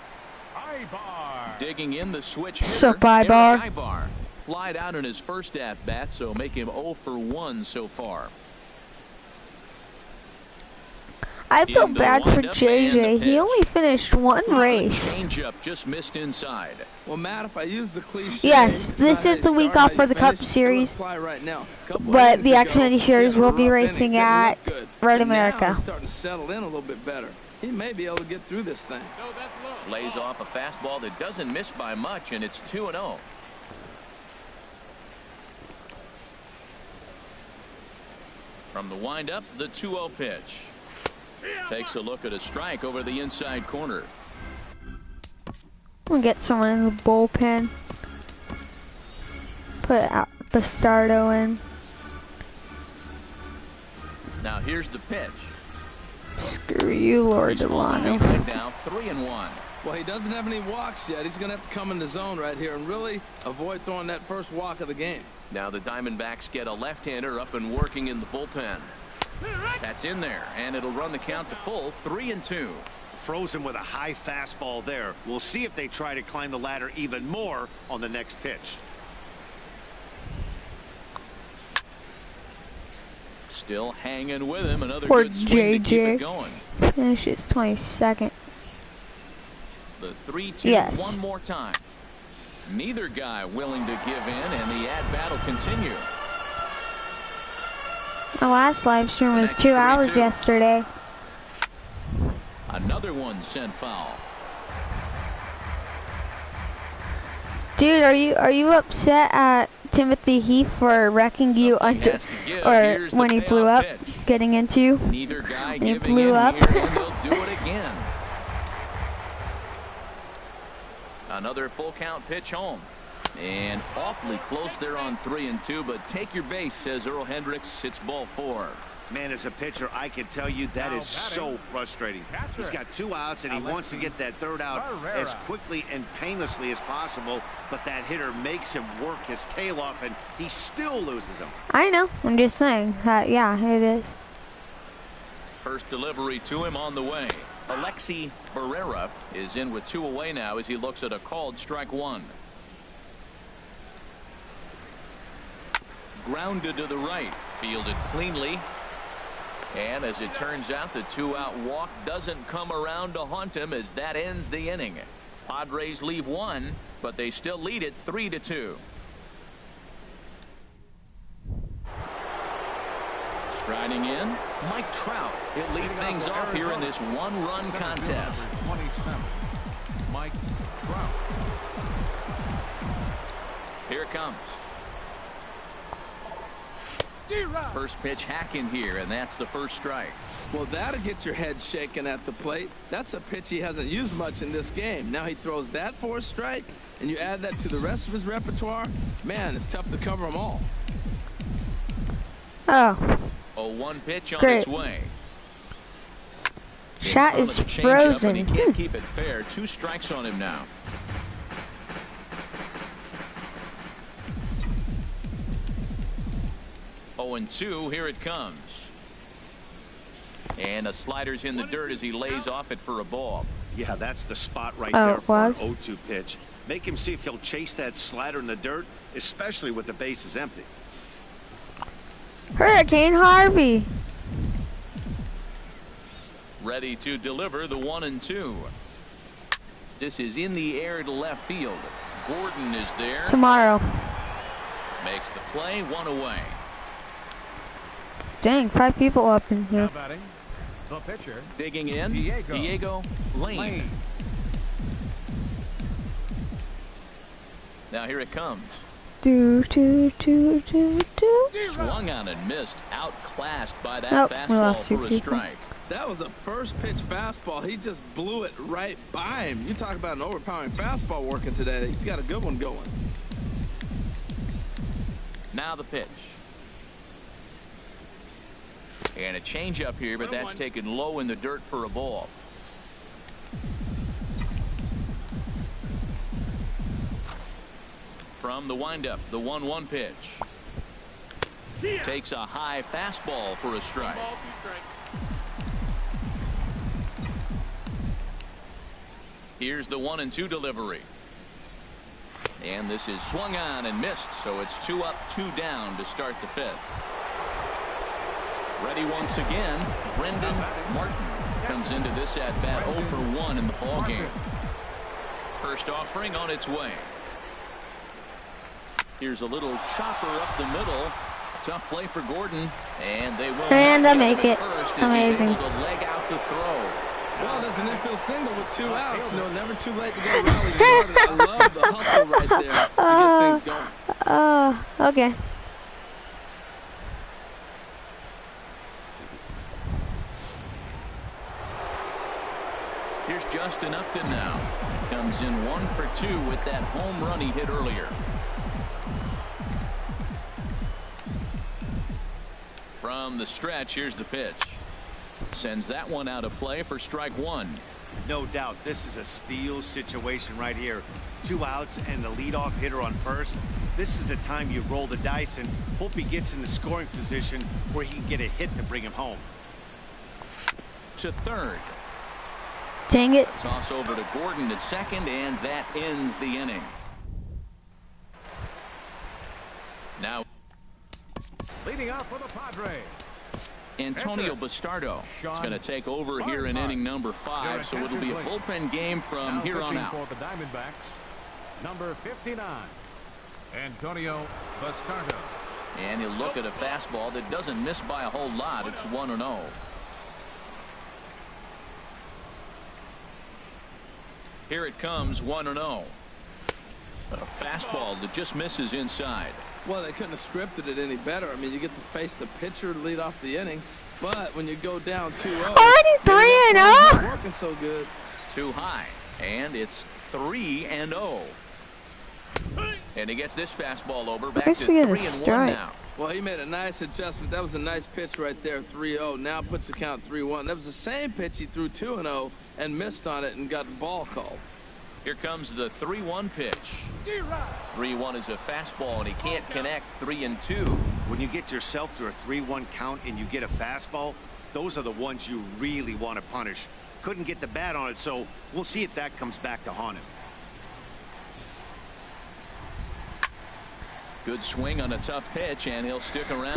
Ibar. Digging in the switch hitter, Sup, Ibar? Eric Ibar. Flied out in his first at-bat, so make him 0 for 1 so far. I feel Into the bad for windup and JJ. the He pitch. only finished 1 race. Changeup just missed inside. Well, Matt, if I use the cliche, Yes, it's this not how is you the week start, off how for you the Cup finish. It would Series. apply right now. Couple But innings the ago, Xfinity he Series had a will be rough racing inning, didn't at look good. Road But now America. he's starting to settle in a little bit better. He may be able to get through this thing. Lays off a fastball that doesn't miss by much, and it's 2-0. From the windup, the 2-0 pitch. Takes a look at a strike over the inside corner. We'll get someone in the bullpen. Put Bastardo in. Now here's the pitch. Screw you, Lord Delano. Right now, 3-1. Well, he doesn't have any walks yet. He's going to have to come in the zone right here and really avoid throwing that first walk of the game. Now the Diamondbacks get a left-hander up and working in the bullpen. That's in there, and it'll run the count to full, 3-2. Frozen with a high fastball there. We'll see if they try to climb the ladder even more on the next pitch. Still hanging with him. Another Poor good swing to keep it JJ. going. Finishes 22nd. The 3-2 Yes. one more time. Neither guy willing to give in, and the at-bat will continue. My last live stream was 2 hours yesterday. Another one sent foul. Dude, are you upset at Timothy Heath for wrecking you under, or when he blew up, getting into you? Neither guy and he giving blew in up. here, and they'll do it again. Another full count pitch home. And awfully close there on 3-2, but take your base, says Earl Hendricks. It's ball 4. Man, as a pitcher, I can tell you that is so frustrating. He's got 2 outs, and he wants to get that 3rd out as quickly and painlessly as possible, but that hitter makes him work his tail off, and he still loses him. I know. I'm just saying. Yeah, it is. First delivery to him on the way. Alexi Barrera is in with 2 away now as he looks at a called strike 1. Grounded to the right. Fielded cleanly. And as it turns out, the 2-out walk doesn't come around to haunt him as that ends the inning. Padres leave 1, but they still lead it 3-2. Striding in, Mike Trout. He'll lead things off here in this 1-run contest. 27, Mike Trout. Here it comes. First pitch hacking here, and that's the first strike. Well, that'll get your head shaking at the plate. That's a pitch he hasn't used much in this game. Now he throws that for a strike, and you add that to the rest of his repertoire. Man, it's tough to cover them all. Oh. 0-1 pitch on Great. its way. Shot is And he frozen. can't keep it fair. 2 strikes on him now. Oh, and 2, here it comes. And a slider's in the dirt as he lays off it for a ball. Yeah, that's the spot right Oh, there it for an was? 0-2 pitch. Make him see if he'll chase that slider in the dirt, especially with the bases empty. Hurricane Harvey. Ready to deliver the 1-2. This is in the air to left field. Gordon is there. Tomorrow. Makes the play, 1 away. Dang, 5 people up in Now here. batting, the pitcher, Digging in, Diego Lane. Lane. Now here it comes. Do, do, do, do, do. Swung on and missed. Outclassed by that Nope, we fastball lost 2 for a people. strike. That was a first pitch fastball. He just blew it right by him. You talk about an overpowering fastball working today. He's got a good one going. Now the pitch. And a changeup here, but that's taken low in the dirt for a ball. From the windup, the 1-1 pitch. Takes a high fastball for a strike. Here's the 1-2 delivery. And this is swung on and missed, so it's 2 up, 2 down to start the 5th. Ready once again, Brendan Martin comes into this at-bat 0 for 1 in the ballgame. First offering on its way. Here's a little chopper up the middle. Tough play for Gordon, and they will And not I get him make at it. first as Amazing. he's able to leg out the throw. Well, there's an infield single with 2 outs. You know, never too late to get a rally started. I love the hustle right there to get things going. Okay. Here's Justin Upton now. Comes in 1 for 2 with that home run he hit earlier. From the stretch, here's the pitch. Sends that one out of play for strike 1. No doubt this is a steal situation right here. 2 outs and the leadoff hitter on first. This is the time you roll the dice and hope he gets in the scoring position where he can get a hit to bring him home. To third. Dang it. Toss over to Gordon at second, and that ends the inning. Now Leading off for the Padres, Antonio Bastardo is going to take over here in inning number 5, so it'll be a bullpen game from here on out. For the Diamondbacks, number 59, Antonio Bastardo. And he'll look at a fastball that doesn't miss by a whole lot. It's 1-0. Here it comes, 1-0. A fastball that just misses inside. Well, they couldn't have scripted it any better. I mean, you get to face the pitcher, lead off the inning, but when you go down 2-0, already 3-0. Working so good. Too high, and it's 3-0. And he gets this fastball over, back to 3-1 now. Well, he made a nice adjustment. That was a nice pitch right there, 3-0. Now puts the count 3-1. That was the same pitch he threw 2-0 and missed on it and got the ball called. Here comes the 3-1 pitch. 3-1 is a fastball, and he can't connect. 3-2. When you get yourself to a 3-1 count and you get a fastball, those are the ones you really want to punish. Couldn't get the bat on it, so we'll see if that comes back to haunt him. Good swing on a tough pitch, and he'll stick around.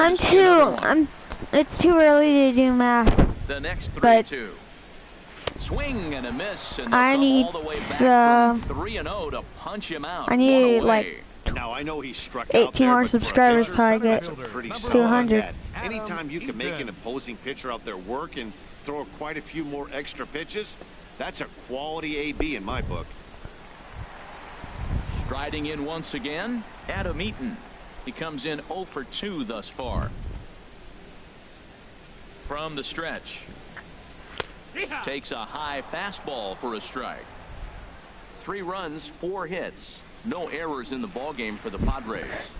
It's too early to do math. The next 3-2. Swing and a miss, and I need all the way back from 3-0 to punch him out. I need like now I know he struck 18 more subscribers till I get 200. Anytime you can make an opposing pitcher out there work and throw quite a few more extra pitches, that's a quality AB in my book. Striding in once again, Adam Eaton. He comes in 0 for 2 thus far. From the stretch. Takes a high fastball for a strike. 3 runs, 4 hits. No errors in the ballgame for the Padres.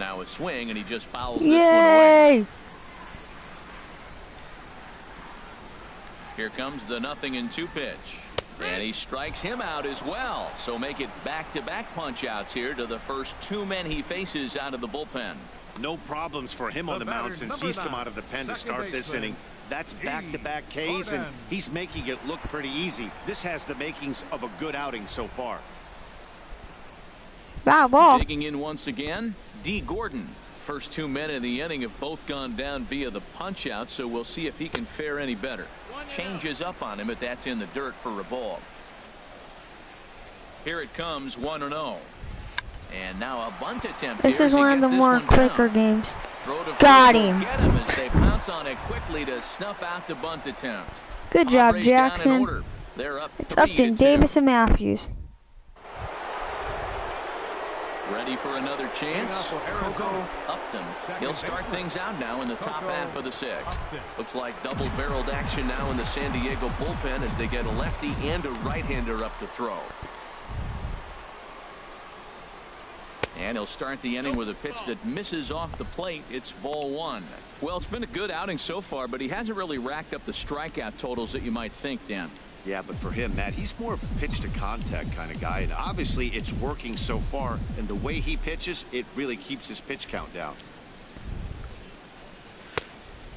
Now a swing, and he just fouls this one away. Here comes the 0-2 pitch. And he strikes him out as well. So make it back-to-back punch-outs here to the first 2 men he faces out of the bullpen. No problems for him on the mound since he's come out of the pen to start this inning. That's back-to-back Ks, and he's making it look pretty easy. This has the makings of a good outing so far. Wow, ball. Digging in once again, D. Gordon. First 2 men in the inning have both gone down via the punch-out, so we'll see if he can fare any better. Changes up on him, but that's in the dirt for a ball. Here it comes, 1-0. And now a bunt attempt. This is one of the more quicker games. Got him. Get him as they pounce on it quickly to snuff out the bunt attempt. Good job, Jackson. They're up. It's Upton, Davis, and Matthews. Ready for another chance? Upton. He'll start things out now in the top half of the 6th. Looks like double-barreled action now in the San Diego bullpen as they get a lefty and a right-hander up to throw. And he'll start the inning with a pitch that misses off the plate. It's ball 1. Well, it's been a good outing so far, but he hasn't really racked up the strikeout totals that you might think, Dan. Yeah, but for him, Matt, he's more of a pitch-to-contact kind of guy, and obviously it's working so far, and the way he pitches, it really keeps his pitch count down.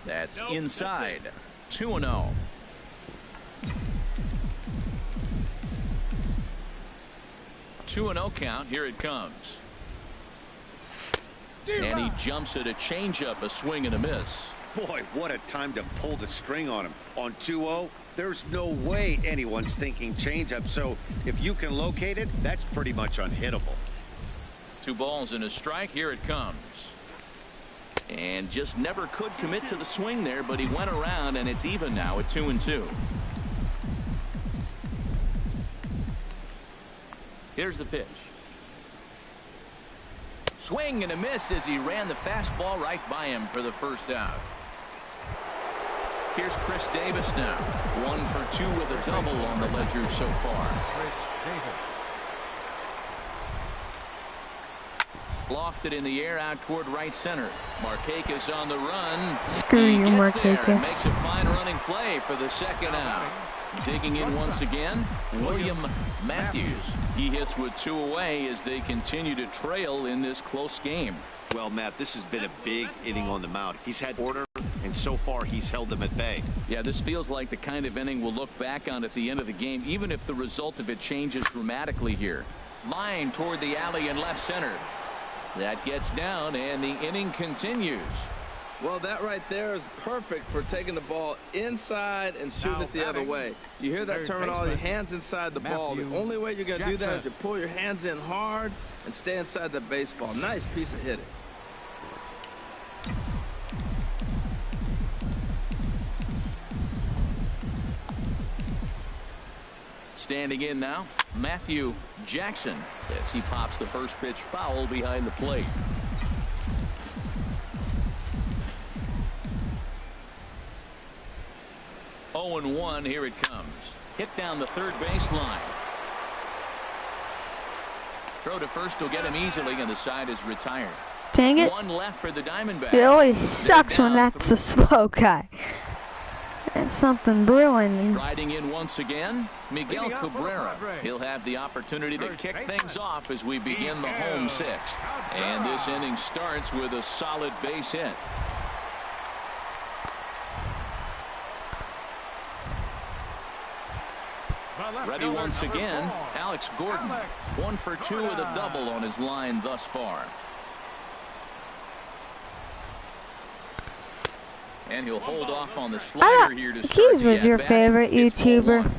That's inside. 2-0. Two 2-0 count. Here it comes. And he jumps at a changeup, a swing and a miss. Boy, what a time to pull the string on him. On 2-0, there's no way anyone's thinking changeup, so if you can locate it, that's pretty much unhittable. 2 balls and a strike. Here it comes. And just never could commit to the swing there, but he went around, and it's even now at 2-2. Here's the pitch. Swing and a miss as he ran the fastball right by him for the first out. Here's Chris Davis now. 1 for 2 with a double on the ledger so far. Lofted in the air out toward right center. Markakis on the run. Screw you, Markakis. Makes a fine running play for the second out. Digging in once again, William Matthews. He hits with 2 away as they continue to trail in this close game. Well, Matt, this has been a big inning on the mound. He's had order, and so far he's held them at bay. Yeah, this feels like the kind of inning we'll look back on at the end of the game, even if the result of it changes dramatically here. Line toward the alley in left center. That gets down, and the inning continues. Well, that right there is perfect for taking the ball inside and shooting it the other way. You hear that terminology, hands inside the ball. The only way you're going to do that is you pull your hands in hard and stay inside the baseball. Nice piece of hitting. Standing in now, Matthew Jackson, as he pops the first pitch foul behind the plate. Oh and 1, here it comes. Hit down the third baseline. Throw to first will get him easily, and the side is retired. Dang it. 1 left for the Diamondbacks. It always sucks when that's the slow guy. That's something brewing. Riding in once again, Miguel Cabrera. He'll have the opportunity to kick things off as we begin the home 6th. And this inning starts with a solid base hit. Ready once again, Alex Gordon. 1 for 2 with a double on his line thus far. And he'll hold off on the slider here to start. Keys was your favorite YouTuber.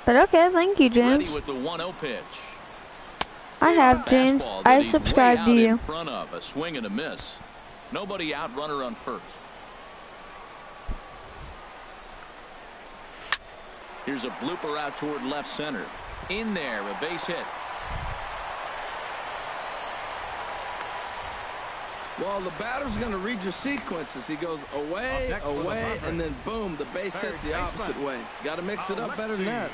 But okay, thank you, James. Ready with the 1-0 pitch. I have, James. I subscribe to you. In front of a swing and a miss. Nobody out, runner on first. Here's a blooper out toward left center. In there, a base hit. Well, the batter's going to read your sequences. He goes away, away, and then boom, the base hit the opposite way. Got to mix it up better than that.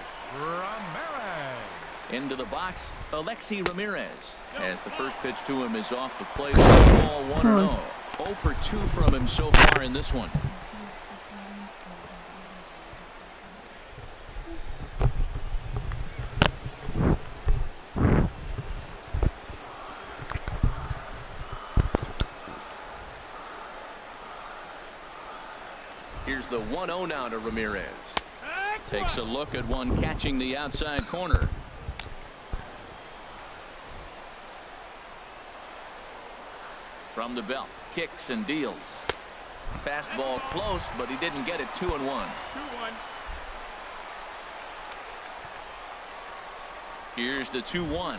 Into the box, Alexi Ramirez. As the first pitch to him is off the plate, ball 1-0. 0 for 2 from him so far in this one. Here's the 1-0 now to Ramirez. Takes a look at one catching the outside corner. From the belt, kicks and deals. Fastball close, but he didn't get it. 2-1. 2-1. Here's the 2-1.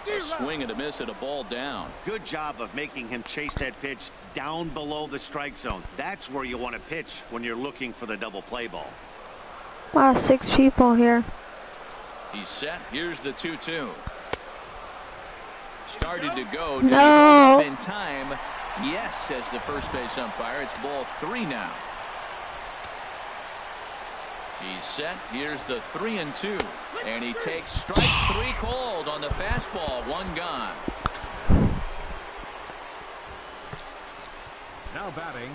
A swing and a miss at a ball down. Good job of making him chase that pitch down below the strike zone. That's where you want to pitch when you're looking for the double play ball. Wow, 6 people here. He's set. Here's the 2-2. Started to go. No. In time. Yes, says the first base umpire. It's ball 3 now. He's set. Here's the 3-2. And he takes strike 3 called on the fastball. 1 gone. Now batting,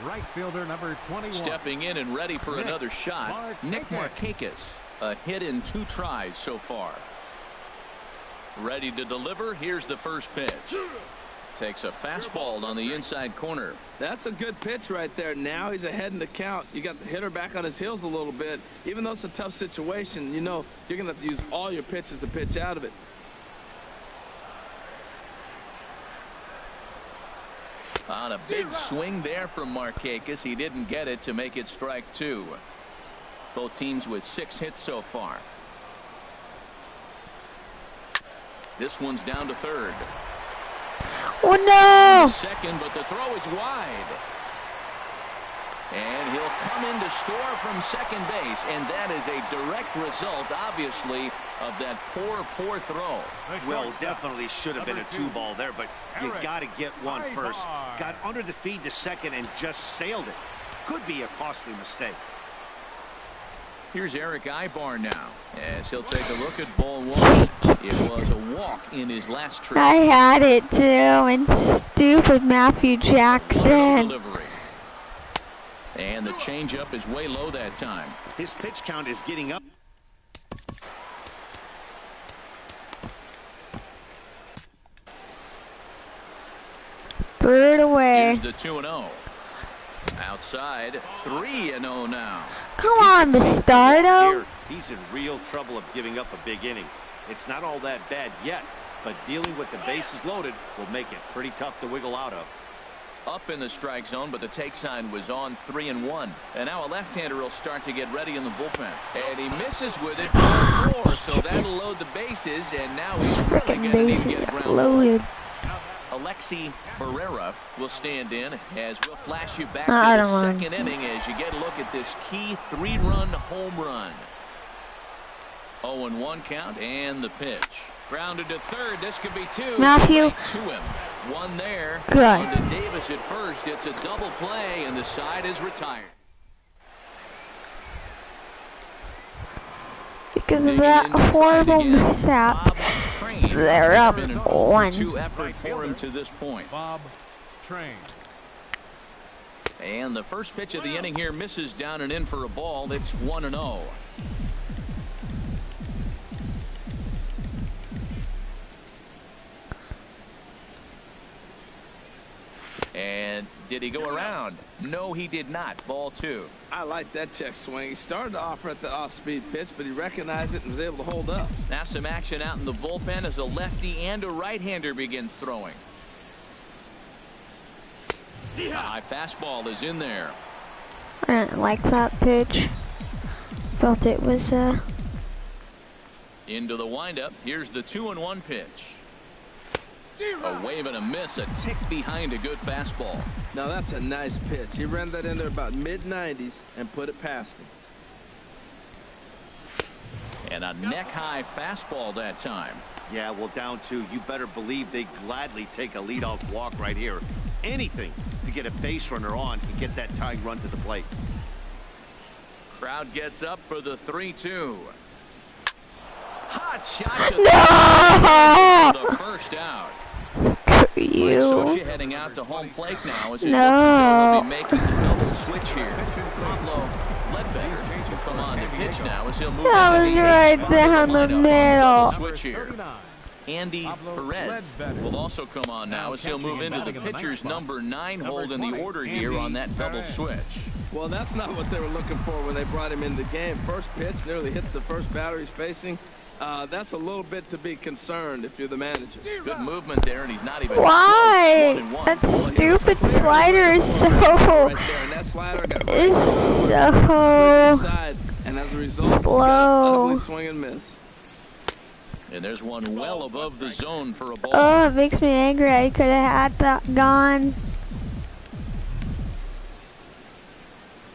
right fielder number 21. Stepping in and ready for another shot, Nick Markakis. A hit in 2 tries so far. Ready to deliver. Here's the first pitch. Takes a fastball on the inside corner. That's a good pitch right there. Now he's ahead in the count. You got the hitter back on his heels a little bit. Even though it's a tough situation, you know you're going to have to use all your pitches to pitch out of it. On a big swing there from Markakis. He didn't get it to make it strike 2. Both teams with 6 hits so far. This one's down to third. Oh no! Second, but the throw is wide. And he'll come in to score from second base, and that is a direct result, obviously, of that poor throw. Well, definitely should have been a 2-ball there, but you got to get one first. Got under the feed to second and just sailed it. Could be a costly mistake. Here's Eric Ibar now, as he'll take a look at ball 1. It was a walk in his last trip. I had it too, and stupid Matthew Jackson. Delivery. And the changeup is way low that time. His pitch count is getting up. Threw it away. Here's the 2-0. Outside, 3-0 now. Come on, Bastardo. He's in real trouble of giving up a big inning. It's not all that bad yet, but dealing with the bases loaded will make it pretty tough to wiggle out of. Up in the strike zone, but the take sign was on 3-1. And now a left-hander will start to get ready in the bullpen. And he misses with it. Ball 4, so that'll load the bases, and now he's really going to need to get ground loaded. Alexi Barrera will stand in as we'll flash you back to the second inning as you get a look at this key 3-run home run. 0-1 count and the pitch. Grounded to third. This could be 2. Matthew. Right to him. 1 there. Good. On to Davis at first. It's a double play and the side is retired. Because of that horrible mishap, they're up 1. 2 effort for him to this point. Bob Train. And the first pitch of the inning here misses down and in for a ball. It's 1-0. And did he go around? No, he did not. Ball 2. I like that check swing. He started to offer at the off-speed pitch, but he recognized it and was able to hold up. Now some action out in the bullpen as a lefty and a right-hander begin throwing. The high fastball is in there. I didn't like that pitch. Felt it was Into the windup. Here's the 2-1 pitch. A wave and a miss, a tick behind a good fastball. Now that's a nice pitch. He ran that in there about mid-90s and put it past him. And a neck-high fastball that time. Yeah, well, down 2. You better believe they gladly take a leadoff walk right here. Anything to get a base runner on and get that tying run to the plate. Crowd gets up for the 3-2. Hot shot to the first out. you. Socia heading out to home plate now as it looks as though he'll be making the double switch here. Pablo Ledbetter will come on to pitch now as he'll move that was right down the middle. Switch here. Andy Perez will also come on now as he'll move into the pitcher's number 9 hold in the order here on that double switch. Well, that's not what they were looking for when they brought him into the game. First pitch nearly hits the first batter he's facing. That's a little bit to be concerned if you're the manager. Good movement there, and he's not even Why? close. 1-1. That stupid slider is so and as a result, slow. Swing and miss. And there's one well above the zone for a ball. Oh, it makes me angry. I could have had that gone.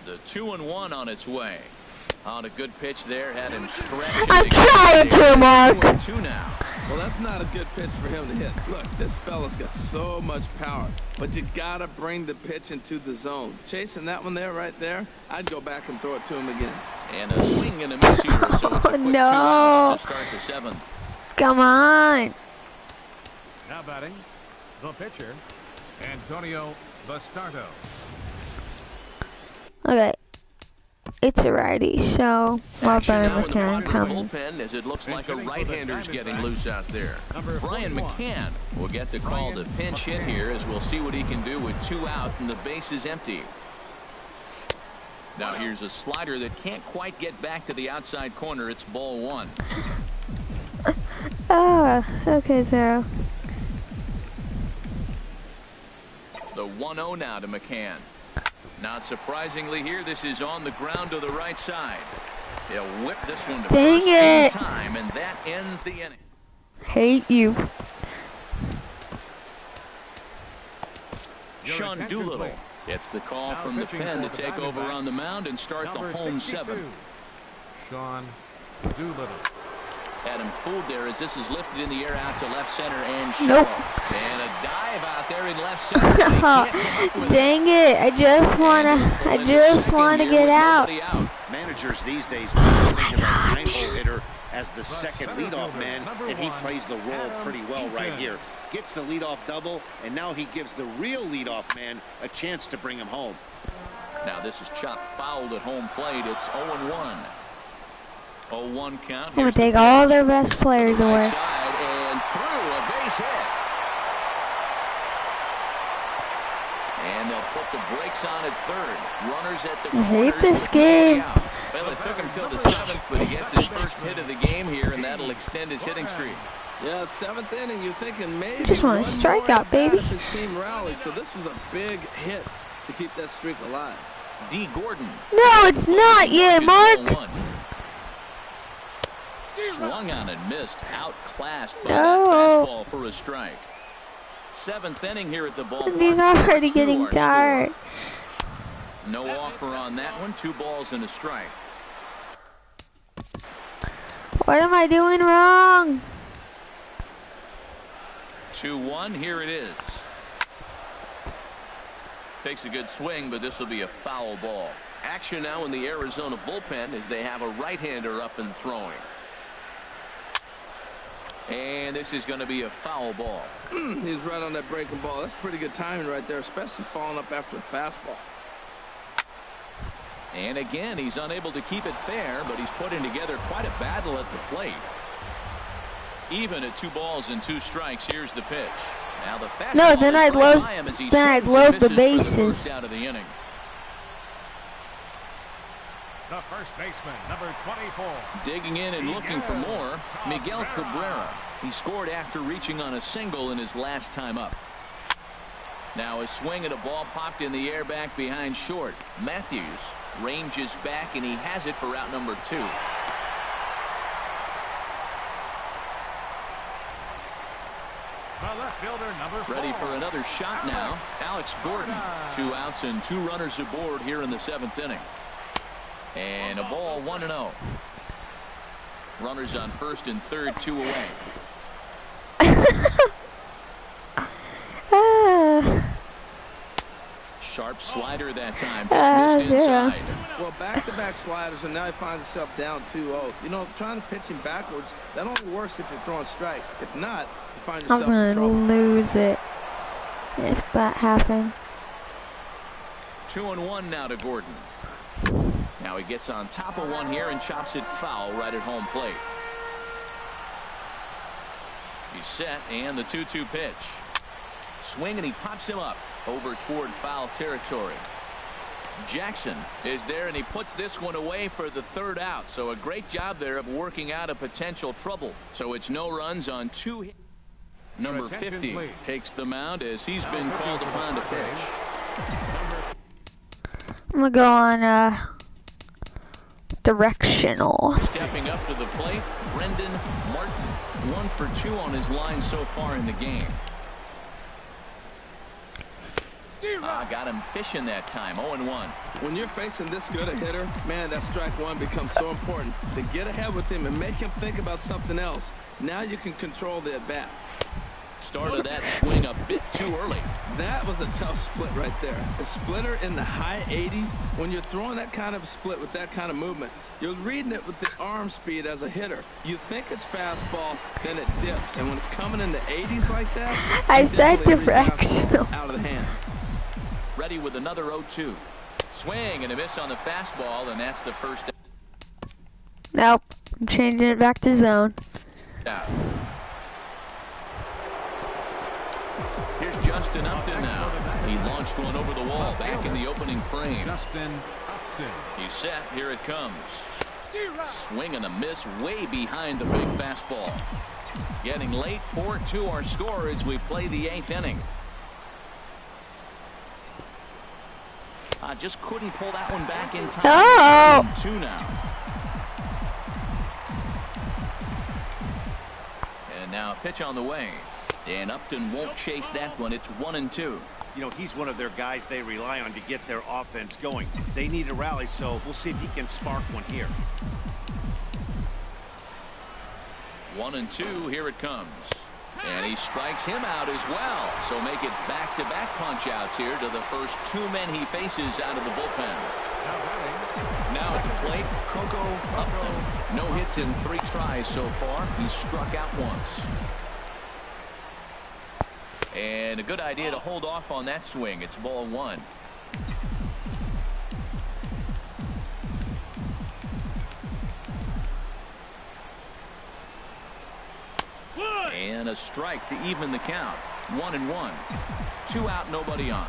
The 2-1 on its way. On a good pitch there, had him stretch. I'm trying to, Mark. 2 now. Well, that's not a good pitch for him to hit. Look, this fella's got so much power, but you gotta bring the pitch into the zone. Chasing that one there, right there, I'd go back and throw it to him again. And a swing and a miss here, so it's a quick 2 outs to start the 7th. Come on. Now batting, the pitcher, Antonio Bastardo. Okay. It's a righty, so Weber can come. Bullpen as it looks like a right-hander's getting loose out there. Brian McCann will get the call to pinch hit here as we'll see what he can do with 2 out and the base is empty. Now here's a slider that can't quite get back to the outside corner. It's ball 1. Okay, Zero. The 1-0 now to McCann. Not surprisingly here, this is on the ground to the right side. They'll whip this one to first in time, and that ends the inning. Hate you. Sean Doolittle gets the call from the pen to take over on the mound and start the home 7. Sean Doolittle. Had him fooled there as this is lifted in the air out to left center and shallow. Nope. And a dive out there in left center. Dang it! I just wanna get out. Managers these days think of that 9-hole hitter as the second leadoff man, and he plays the role pretty well right here. Gets the leadoff double, and now he gives the real leadoff man a chance to bring him home. Now this is chopped fouled at home plate. It's 0-1. 0-1 count. I'm gonna take all their best players away. And through a base hit. And they'll put the brakes on at third. Runners at the I hate this game. Well, it took him till the 7th, but he gets his first hit of the game here, and that'll extend his hitting streak. Yeah, 7th inning, you're thinking maybe Just want to strike out, baby. his team rallies, so this was a big hit to keep that streak alive. D. Gordon. No, it's not yet, Mark. Swung on and missed. Outclassed by No. that fastball for a strike. 7th inning here at the ballpark. He's already getting tired. No offer on that one. 2 balls and a strike. What am I doing wrong? 2-1. Here it is. Takes a good swing, but this will be a foul ball. Action now in the Arizona bullpen as they have a right-hander up and throwing. And this is going to be a foul ball. He's right on that breaking ball. That's pretty good timing right there, especially falling up after a fastball. And again, he's unable to keep it fair, but he's putting together quite a battle at the plate. Even at 2 balls and 2 strikes, here's the pitch. Now the fastball. No, then I'd load the bases. Out of the inning. The first baseman, number 24. Digging in and looking for more, Miguel Cabrera. He scored after reaching on a single in his last time up. Now a swing at a ball popped in the air back behind short. Matthews ranges back, and he has it for out number 2. The left fielder, number 4. Ready for another shot now. Alex Gordon. 2 outs and 2 runners aboard here in the 7th inning. And a ball, 1-0. Runners on first and third, 2 away. Sharp slider that time, just missed inside. Well, back-to-back sliders, and now he finds himself down 2-0. You know, trying to pitch him backwards, that only works if you're throwing strikes. If not, you find yourself in I'm trouble. gonna lose it if that happens. 2-1 now to Gordon. Now he gets on top of one here and chops it foul right at home plate. He's set, and the 2-2 pitch. Swing, and he pops him up over toward foul territory. Jackson is there, and he puts this one away for the 3rd out. So a great job there of working out a potential trouble. So it's no runs on 2 hits. Number 50 takes the mound as he's been called upon to pitch. I'm gonna go on directional. Stepping up to the plate, Brendan Martin. 1 for 2 on his line so far in the game. Got him fishing that time. 0-1. When you're facing this good a hitter, man, that strike one becomes so important. To get ahead with him and make him think about something else. Now you can control the at-bat. Started that swing a bit too early. That was a tough split right there. A splitter in the high 80s. When you're throwing that kind of a split with that kind of movement, you're reading it with the arm speed as a hitter. You think it's fastball, then it dips. And when it's coming in the 80s like that, I said directional. Out of the hand. Ready with another 0-2. Swing and a miss on the fastball, and that's the first out. Nope. I'm changing it back to zone. Here's Justin Upton now. He launched one over the wall back in the opening frame. Justin Upton. He's set. Here it comes. Swing and a miss way behind the big fastball. Getting late. 4-2 our score as we play the 8th inning. Just couldn't pull that one back in time. Oh! 2 now. And now a pitch on the way. And Upton won't chase that one. It's 1-2. You know, he's one of their guys they rely on to get their offense going. They need a rally, so we'll see if he can spark one here. 1-2. Here it comes. And he strikes him out as well. So make it back-to-back punch-outs here to the first 2 men he faces out of the bullpen. Now at the plate, Coco Upton. No hits in 3 tries so far. He's struck out once. And a good idea to hold off on that swing. It's ball 1. And a strike to even the count. 1-1. 2 out, nobody on.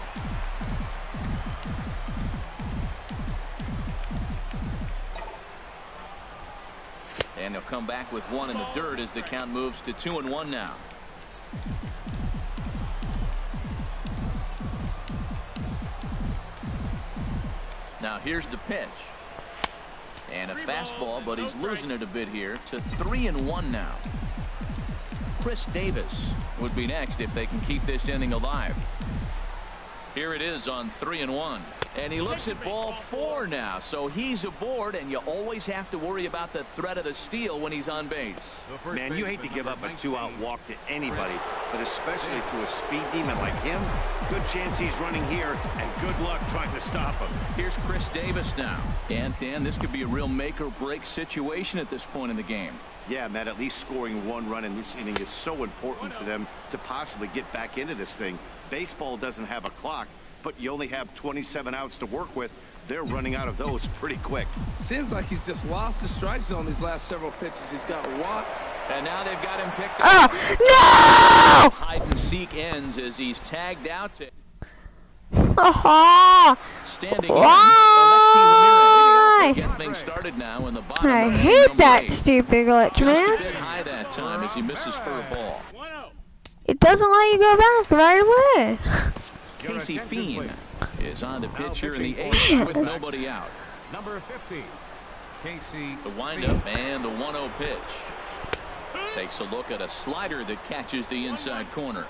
And he'll come back with 1 in the dirt as the count moves to 2-1 now. Now here's the pitch. And a fastball, but he's losing it a bit here to 3-1 now. Chris Davis would be next if they can keep this inning alive. Here it is on 3-1. And he looks at ball 4 now. So he's aboard, and you always have to worry about the threat of the steal when he's on base. Man, you hate to give up a 2-out walk to anybody, but especially to a speed demon like him. Good chance he's running here, and good luck trying to stop him. Here's Chris Davis now. And Dan, this could be a real make or break situation at this point in the game. Yeah, Matt, at least scoring 1 run in this inning is so important to them to possibly get back into this thing. Baseball doesn't have a clock, but you only have 27 outs to work with. They're running out of those pretty quick. Seems like he's just lost the strike zone these last several pitches. He's got a walk. And now they've got him picked up. Oh, no! Hide and seek ends as he's tagged out to standing in. Alexi Ramirez. Get things started now in the bottom. I hate that stupid glitch, man. Just a bit high that time as he misses for a ball. It doesn't let you go back right away. Casey Fiend is on the pitch here in the 8th with nobody out. Number 50, Casey. The windup and the 1-0 pitch. Takes a look at a slider that catches the inside corner.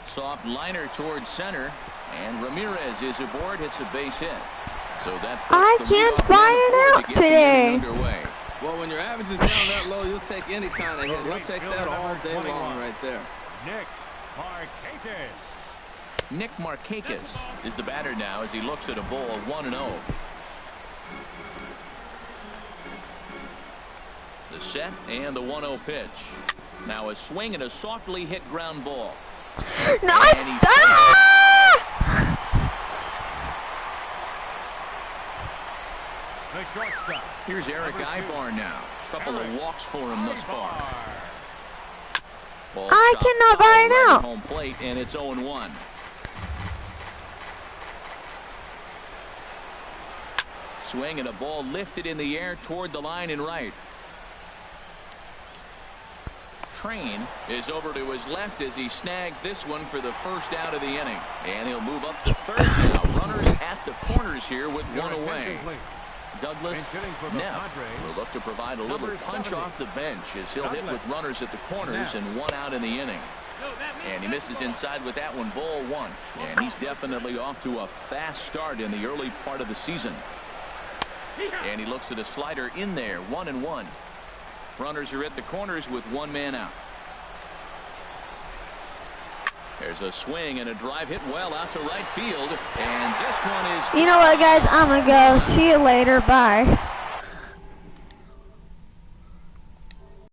Soft liner towards center, and Ramirez is aboard, hits a base hit. So that I can't buy it out today. Well, when your average is down that low, you'll take any kind of hit. You'll take that all day long right there. Nick Markakis is the batter now as he looks at a ball 1-0. The set and the 1-0 pitch. Now a swing and a softly hit ground ball. No, Here's Eric Ibar now. Couple of walks for him thus far. Ball I cannot buy it out. Home plate, and it's 0-1. Swing and a ball lifted in the air toward the line and right. Train is over to his left as he snags this one for the first out of the inning. And he'll move up to third now. Runners at the corners here with 1 away. Douglas Neff will look to provide a little punch off the bench as he'll hit with runners at the corners and 1 out in the inning. And he misses inside with that one, ball 1. And he's definitely off to a fast start in the early part of the season. And he looks at a slider in there, 1-1. Runners are at the corners with 1 man out. There's a swing and a drive hit well out to right field. And this one is... You know what, guys? I'm going to go. See you later. Bye.